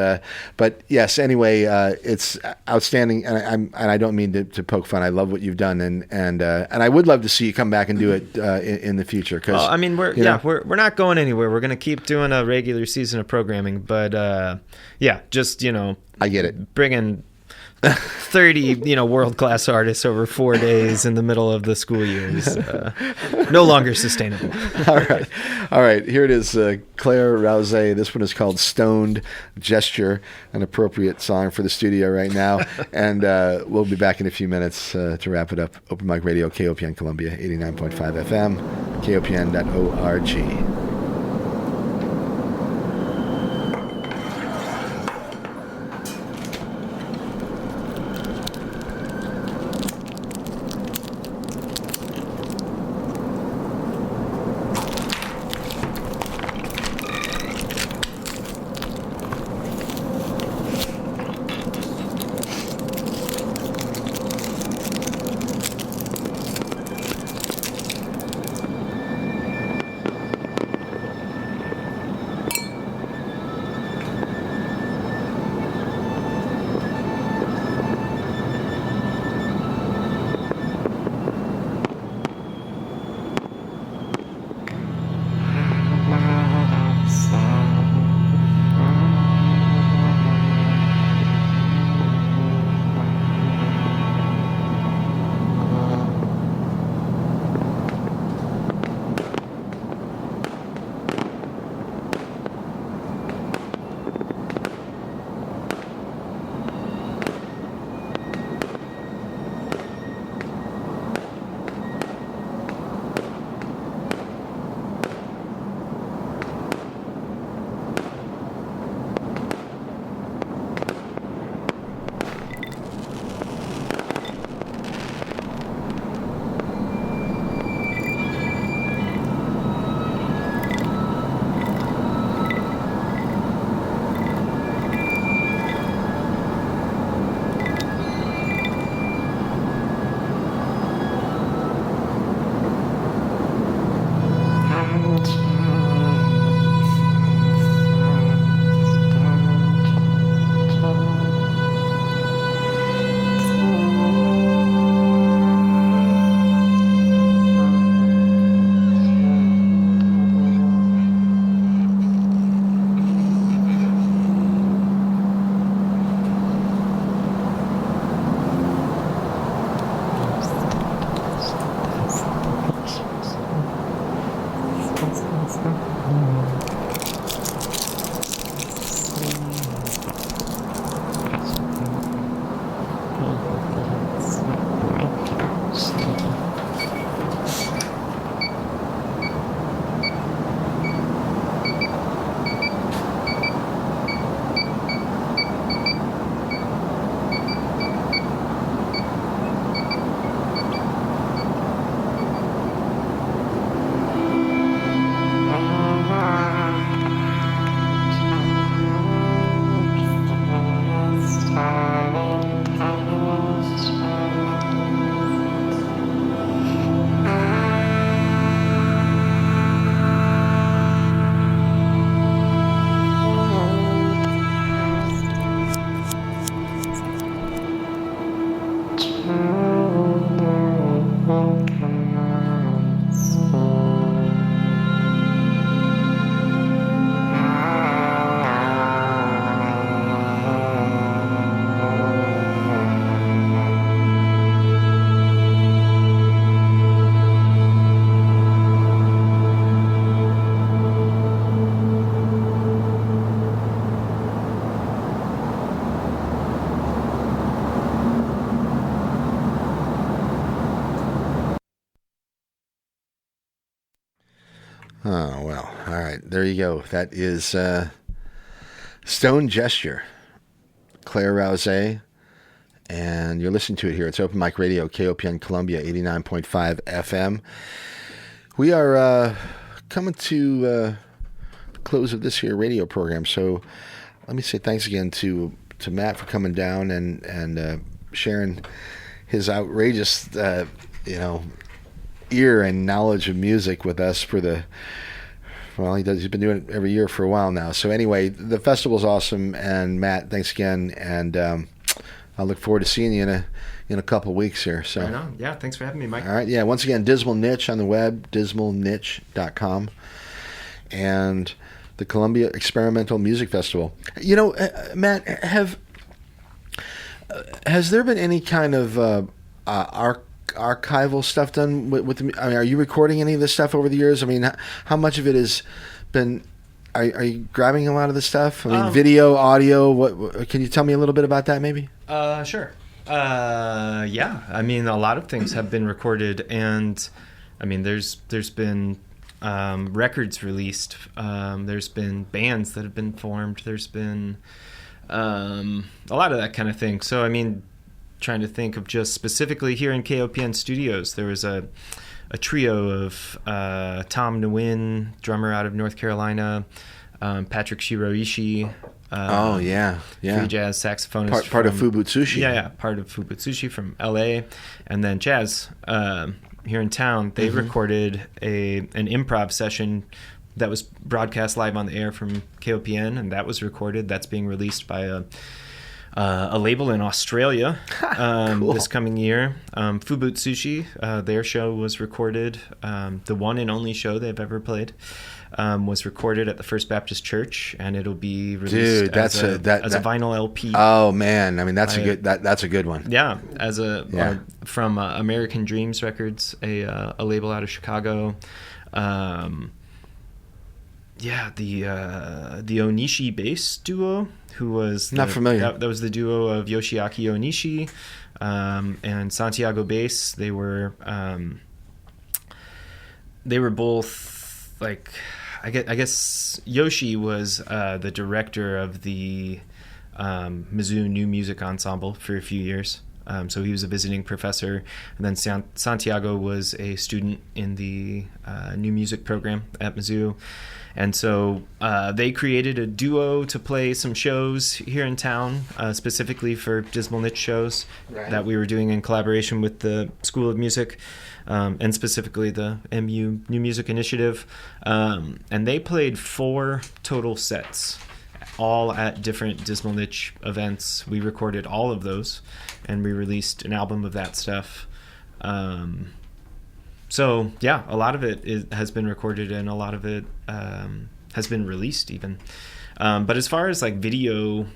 But yes, anyway, it's outstanding, and I don't mean to poke fun. I love what you've done, and I would love to see you come back and do it in the future. Cause, well, I mean, we're not going anywhere. We're going to keep doing a regular season of programming, but just I get it. Bringing 30 world-class artists over 4 days in the middle of the school year is no longer sustainable. All right, here it is, Claire Rouse. This one is called Stoned Gesture, an appropriate song for the studio right now. And we'll be back in a few minutes to wrap it up. Open Mic Radio, KOPN Columbia, 89.5 FM, KOPN.org. Oh, well. All right. There you go. That is Stone Gesture, Claire Rouse, and you're listening to it here. It's Open Mic Radio, KOPN Columbia, 89.5 FM. We are coming to the close of this here radio program, so let me say thanks again to Matt for coming down and sharing his outrageous, ear and knowledge of music with us he's been doing it every year for a while now. So anyway, the festival's awesome, and Matt, thanks again, and I look forward to seeing you in a couple of weeks here. So right on. Yeah, thanks for having me, Mike. All right, yeah, once again, Dismal Niche on the web, dismalniche.com, and the Columbia Experimental Music Festival. Matt, has there been any kind of archival stuff done with are you recording any of this stuff over the years? I mean, how much of it has been? Are you grabbing a lot of the stuff? I mean, video, audio. What can you tell me a little bit about that, maybe? Sure. Yeah. I mean, a lot of things have been recorded, and I mean, there's been records released. There's been bands that have been formed. There's been a lot of that kind of thing. So, I mean, trying to think of just specifically here in KOPN Studios, there was a trio of Tom Nguyen, drummer out of North Carolina, Patrick Shiroishi. Free jazz saxophonist. Part of Fubutsushi. Yeah, part of Fubutsushi from LA. And then Chaz, here in town, they recorded an improv session that was broadcast live on the air from KOPN, and that was recorded. That's being released by a label in Australia Cool. this coming year. Fubutsushi, their show was recorded. The one and only show they've ever played was recorded at the First Baptist Church, and it'll be released as a vinyl LP. Oh man, I mean that's a good one. Yeah, from American Dreams Records, a label out of Chicago. The Onishi bass duo, who was not familiar. That was the duo of Yoshiaki Onishi and Santiago bass. They were both like, I guess Yoshi was the director of the Mizzou New Music Ensemble for a few years. So he was a visiting professor, and then Santiago was a student in the new music program at Mizzou. And so they created a duo to play some shows here in town, specifically for Dismal Niche shows that we were doing in collaboration with the School of Music, and specifically the MU New Music Initiative. And they played 4 total sets, all at different Dismal Niche events. We recorded all of those, and we released an album of that stuff. So yeah, a lot of it has been recorded, and a lot of it has been released even. But as far as like video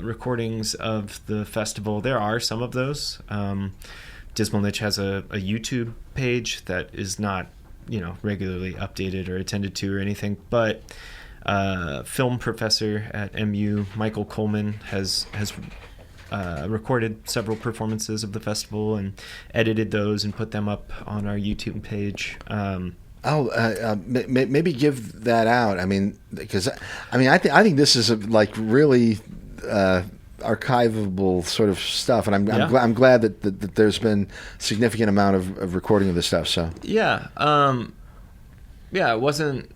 recordings of the festival, there are some of those. Dismal Niche has a YouTube page that is not, regularly updated or attended to or anything, but film professor at MU, Michael Coleman, has recorded several performances of the festival and edited those and put them up on our YouTube page. Maybe give that out. I mean, because I think this is really archivable sort of stuff, and I'm glad that there's been significant amount of recording of this stuff. So yeah, it wasn't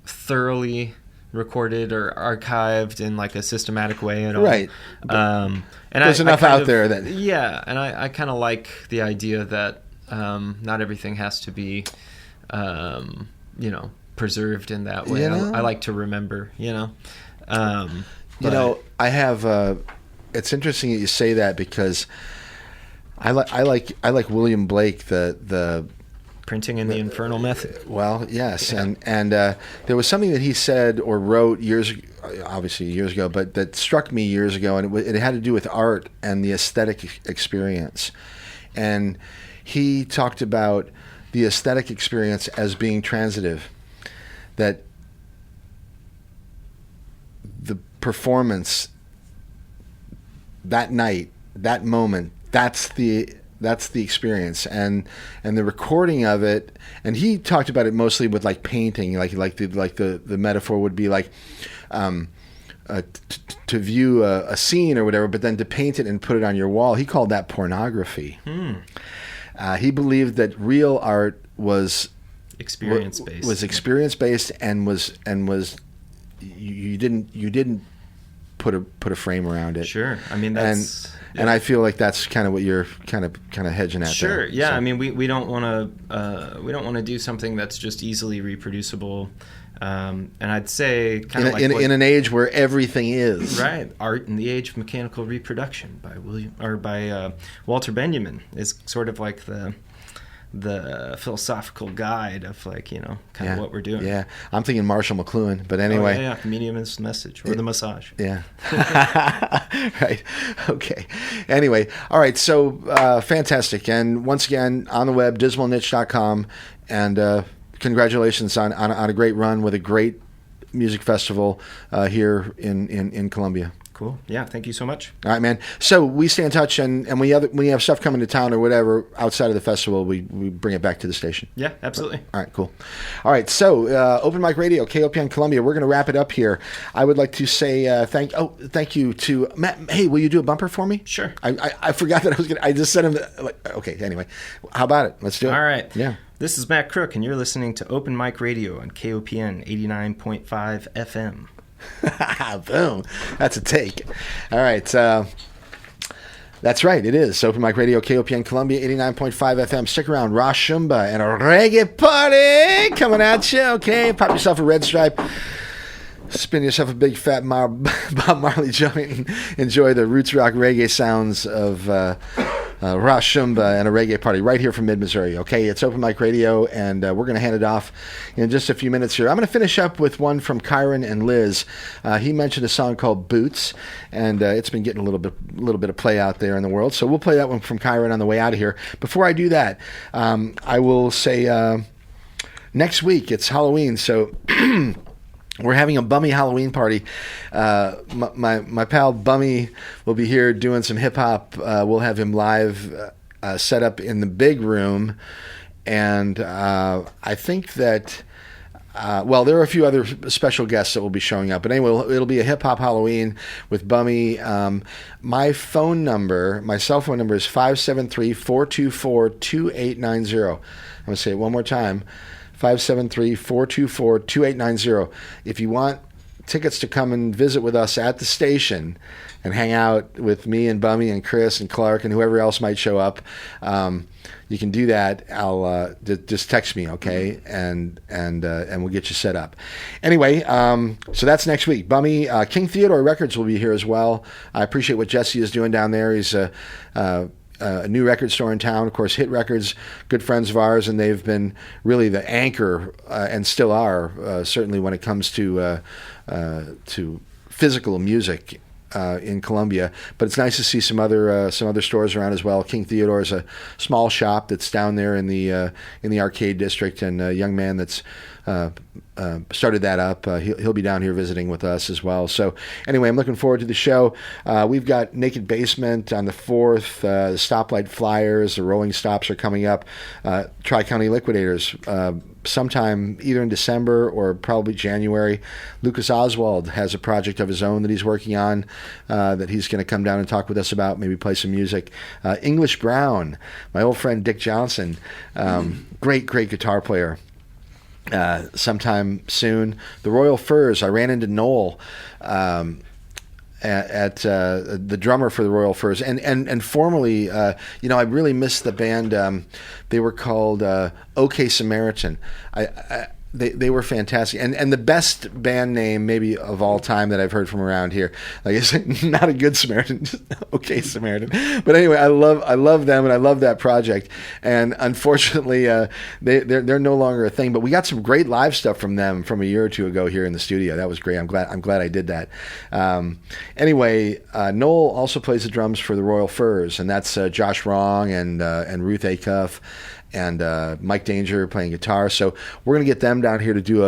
thoroughly recorded or archived in like a systematic way at all. Right. And there's enough out there that. Yeah, and I kind of like the idea that not everything has to be, preserved in that way. I like to remember. I have. It's interesting that you say that, because I like William Blake, the Printing in the Infernal Method. Well, yes, yeah. and there was something that he said or wrote years ago, but that struck me years ago, and it had to do with art and the aesthetic experience. And he talked about the aesthetic experience as being transitive, that the performance that night, that moment, that's the That's the experience, and the recording of it. And he talked about it mostly with like painting, like the metaphor would be like to view a scene or whatever, but then to paint it and put it on your wall. He called that pornography. He believed that real art was experience based. And was you didn't put a frame around it. Sure. I mean, that's and I feel like that's kind of what you're kind of hedging at. Sure. There. Yeah. So. I mean, we don't want to do something that's just easily reproducible. And I'd say kind of like in an age where everything is right. Art in the Age of Mechanical Reproduction by Walter Benjamin is sort of like the philosophical guide of like, kind of what we're doing. Yeah, I'm thinking Marshall McLuhan, but anyway. Oh, yeah. Medium is the message or the massage. Yeah. Right. Okay. Anyway, all right. So fantastic, and once again on the web, dismalniche.com, and congratulations on a great run with a great music festival here in Columbia. Cool. Yeah. Thank you so much. All right, man. So we stay in touch, and when we have stuff coming to town or whatever outside of the festival, we bring it back to the station. Yeah, absolutely. All right, cool. All right, so Open Mic Radio, KOPN Columbia. We're going to wrap it up here. I would like to say thank you to Matt. Hey, will you do a bumper for me? Sure. I forgot that I was going to. I just sent him. Okay. Anyway, how about it? Let's do it. All right. Yeah. This is Matt Crooke, and you're listening to Open Mic Radio on KOPN 89.5 FM. Boom. That's a take. All right. That's right. It is Open Mic Radio, KOPN Columbia, 89.5 FM. Stick around. Rosh Shumba and a reggae party coming at you. Okay. Pop yourself a red stripe. Spin yourself a big fat Bob Marley joint and enjoy the roots rock reggae sounds of Rosh Shumba and a reggae party right here from mid-Missouri. Okay, it's Open Mic Radio, and we're going to hand it off in just a few minutes here. I'm going to finish up with one from Kyren and Liz. He mentioned a song called Boots, and it's been getting a little bit of play out there in the world. So we'll play that one from Kyren on the way out of here. Before I do that, I will say next week it's Halloween, so we're having a Bummy Halloween party. My pal Bummy will be here doing some hip hop. We'll have him live set up in the big room, and I think that there are a few other special guests that will be showing up. But anyway, it'll be a hip hop Halloween with Bummy. My cell phone number is 573-424-2890. I'm gonna say it one more time. 573-424-2890. If you want tickets to come and visit with us at the station and hang out with me and Bummy and Chris and Clark and whoever else might show up, you can do that. I'll just text me, okay, and we'll get you set up. Anyway, so that's next week. Bummy, King Theodore Records will be here as well. I appreciate what Jesse is doing down there. He's a new record store in town, of course, Hit Records, good friends of ours, and they've been really the anchor and still are, certainly when it comes to physical music in Columbia. But it's nice to see some other stores around as well. King Theodore is a small shop that's down there in the arcade district, and a young man that's started that up. He'll be down here visiting with us as well. So anyway, I'm looking forward to the show. We've got Naked Basement on the 4th. The Stoplight Flyers, the Rolling Stops are coming up. Tri-County Liquidators sometime either in December or probably January. Lucas Oswald has a project of his own that he's working on that he's going to come down and talk with us about, maybe play some music. English Brown, my old friend Dick Johnson, great guitar player. Sometime soon. The Royal Furs, I ran into Noel at the drummer for the Royal Furs, and formerly, I really missed the band. They were called OK Samaritan. They were fantastic, and the best band name maybe of all time that I've heard from around here. Like I said, not a good Samaritan, just okay Samaritan. But anyway, I love them, and I love that project. And unfortunately, they're no longer a thing. But we got some great live stuff from them from a year or two ago here in the studio. That was great. I'm glad I did that. Anyway, Noel also plays the drums for the Royal Furs, and that's Josh Wrong and Ruth Acuff and Mike Danger playing guitar. So we're going to get them down here to do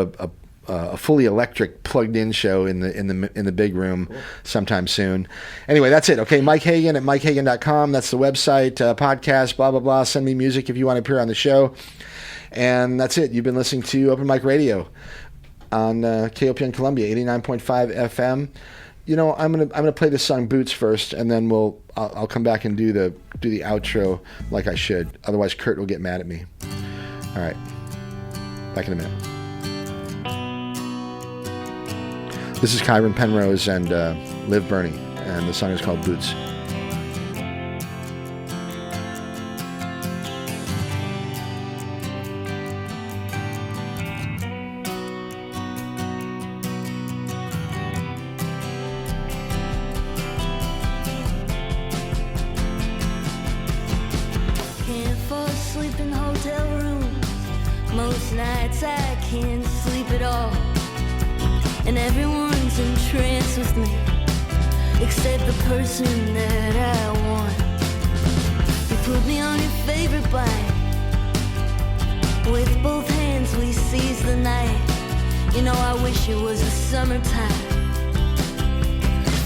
a fully electric plugged-in show in the big room sometime soon. Anyway, that's it. Okay, Mike Hagan at MikeHagan.com. That's the website. Podcast. Blah blah blah. Send me music if you want to appear on the show. And that's it. You've been listening to Open Mic Radio on KOPN Columbia 89.5 FM. You know, I'm gonna play this song Boots first, and then I'll come back and do the outro like I should. Otherwise, Kurt will get mad at me. All right, back in a minute. This is Kyren Penrose and Liv Burney, and the song is called Boots. Most nights I can't sleep at all, and everyone's entranced with me, except the person that I want. You put me on your favorite bike, with both hands we seize the night. You know I wish it was the summertime,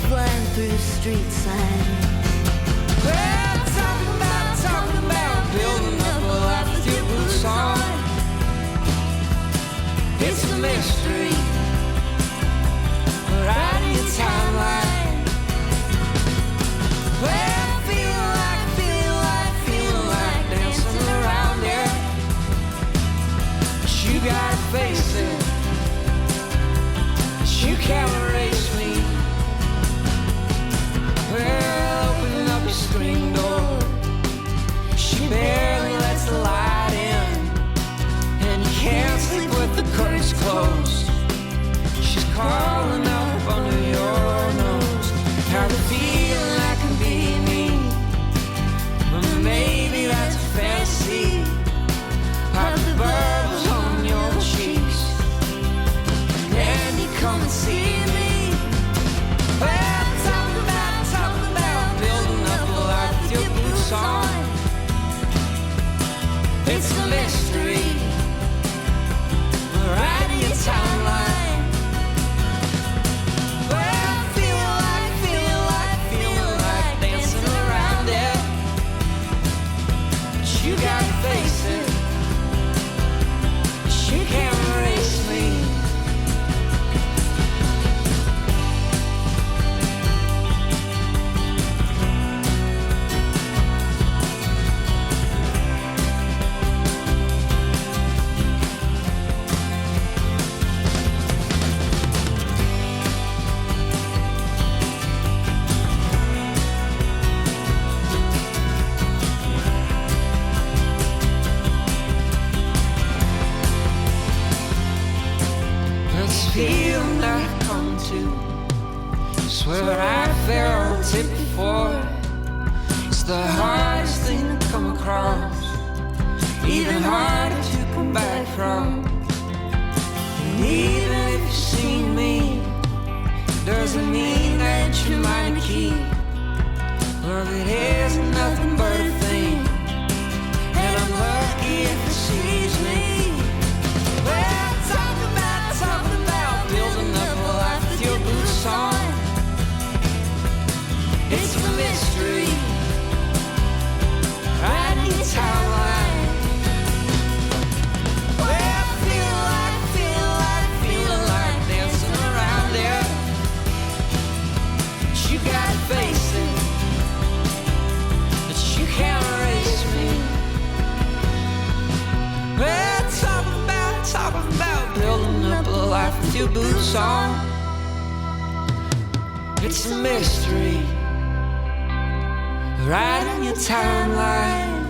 flying through the street signs. Well, talking about building up a life with your boots on. It's a mystery, right in your timeline. Well, feeling like dancing around it. But you gotta face it, but you can't erase me. Well, open up your screen door. She barely lets the light in, and you can't sleep with the curtains closed. She's crawling up under your nose. How to feel I can be me, but maybe that's a fantasy. Pop the bubbles on your cheeks, and you come and see me. Well, talking about building up a life with your boots on. It's a mystery, right in your timeline. Well, feeling like dancing around it. But you gotta face it, but you can't erase me. Feeling that I've come to, swear I felt it before. It's the hardest thing to come across, even harder to come back from. And even if you've seen me, doesn't mean that you're mine to keep. Love it is nothing but a thing, and I'm lucky if it sees me. Well, talking about building up a life with your boots on. It's a mystery, right in your timeline. Well, feeling like dancing around it. But you gotta face it, but you can't erase me. Well, talking about building up a life with your boots on. It's a mystery, right in your timeline.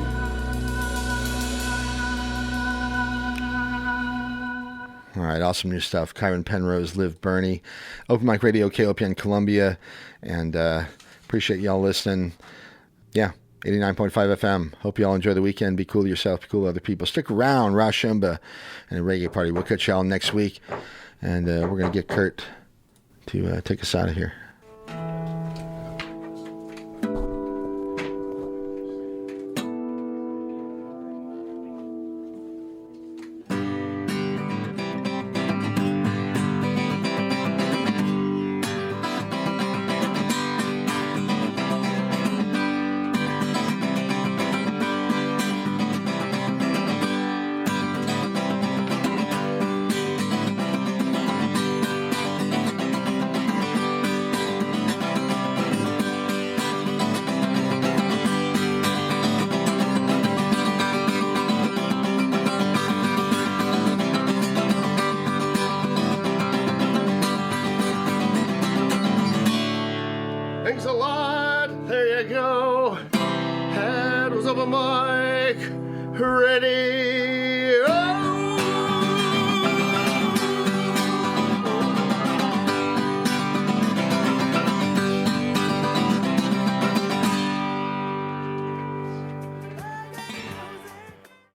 All right, awesome new stuff. Kyren Penrose, Liv Burney, Open Mic Radio, KOPN Columbia, and appreciate y'all listening. Yeah, 89.5 FM. Hope you all enjoy the weekend. Be cool to yourself. Be cool to other people. Stick around. Rashumba and a reggae party. We'll catch y'all next week. And we're going to get Kurt to take us out of here. ready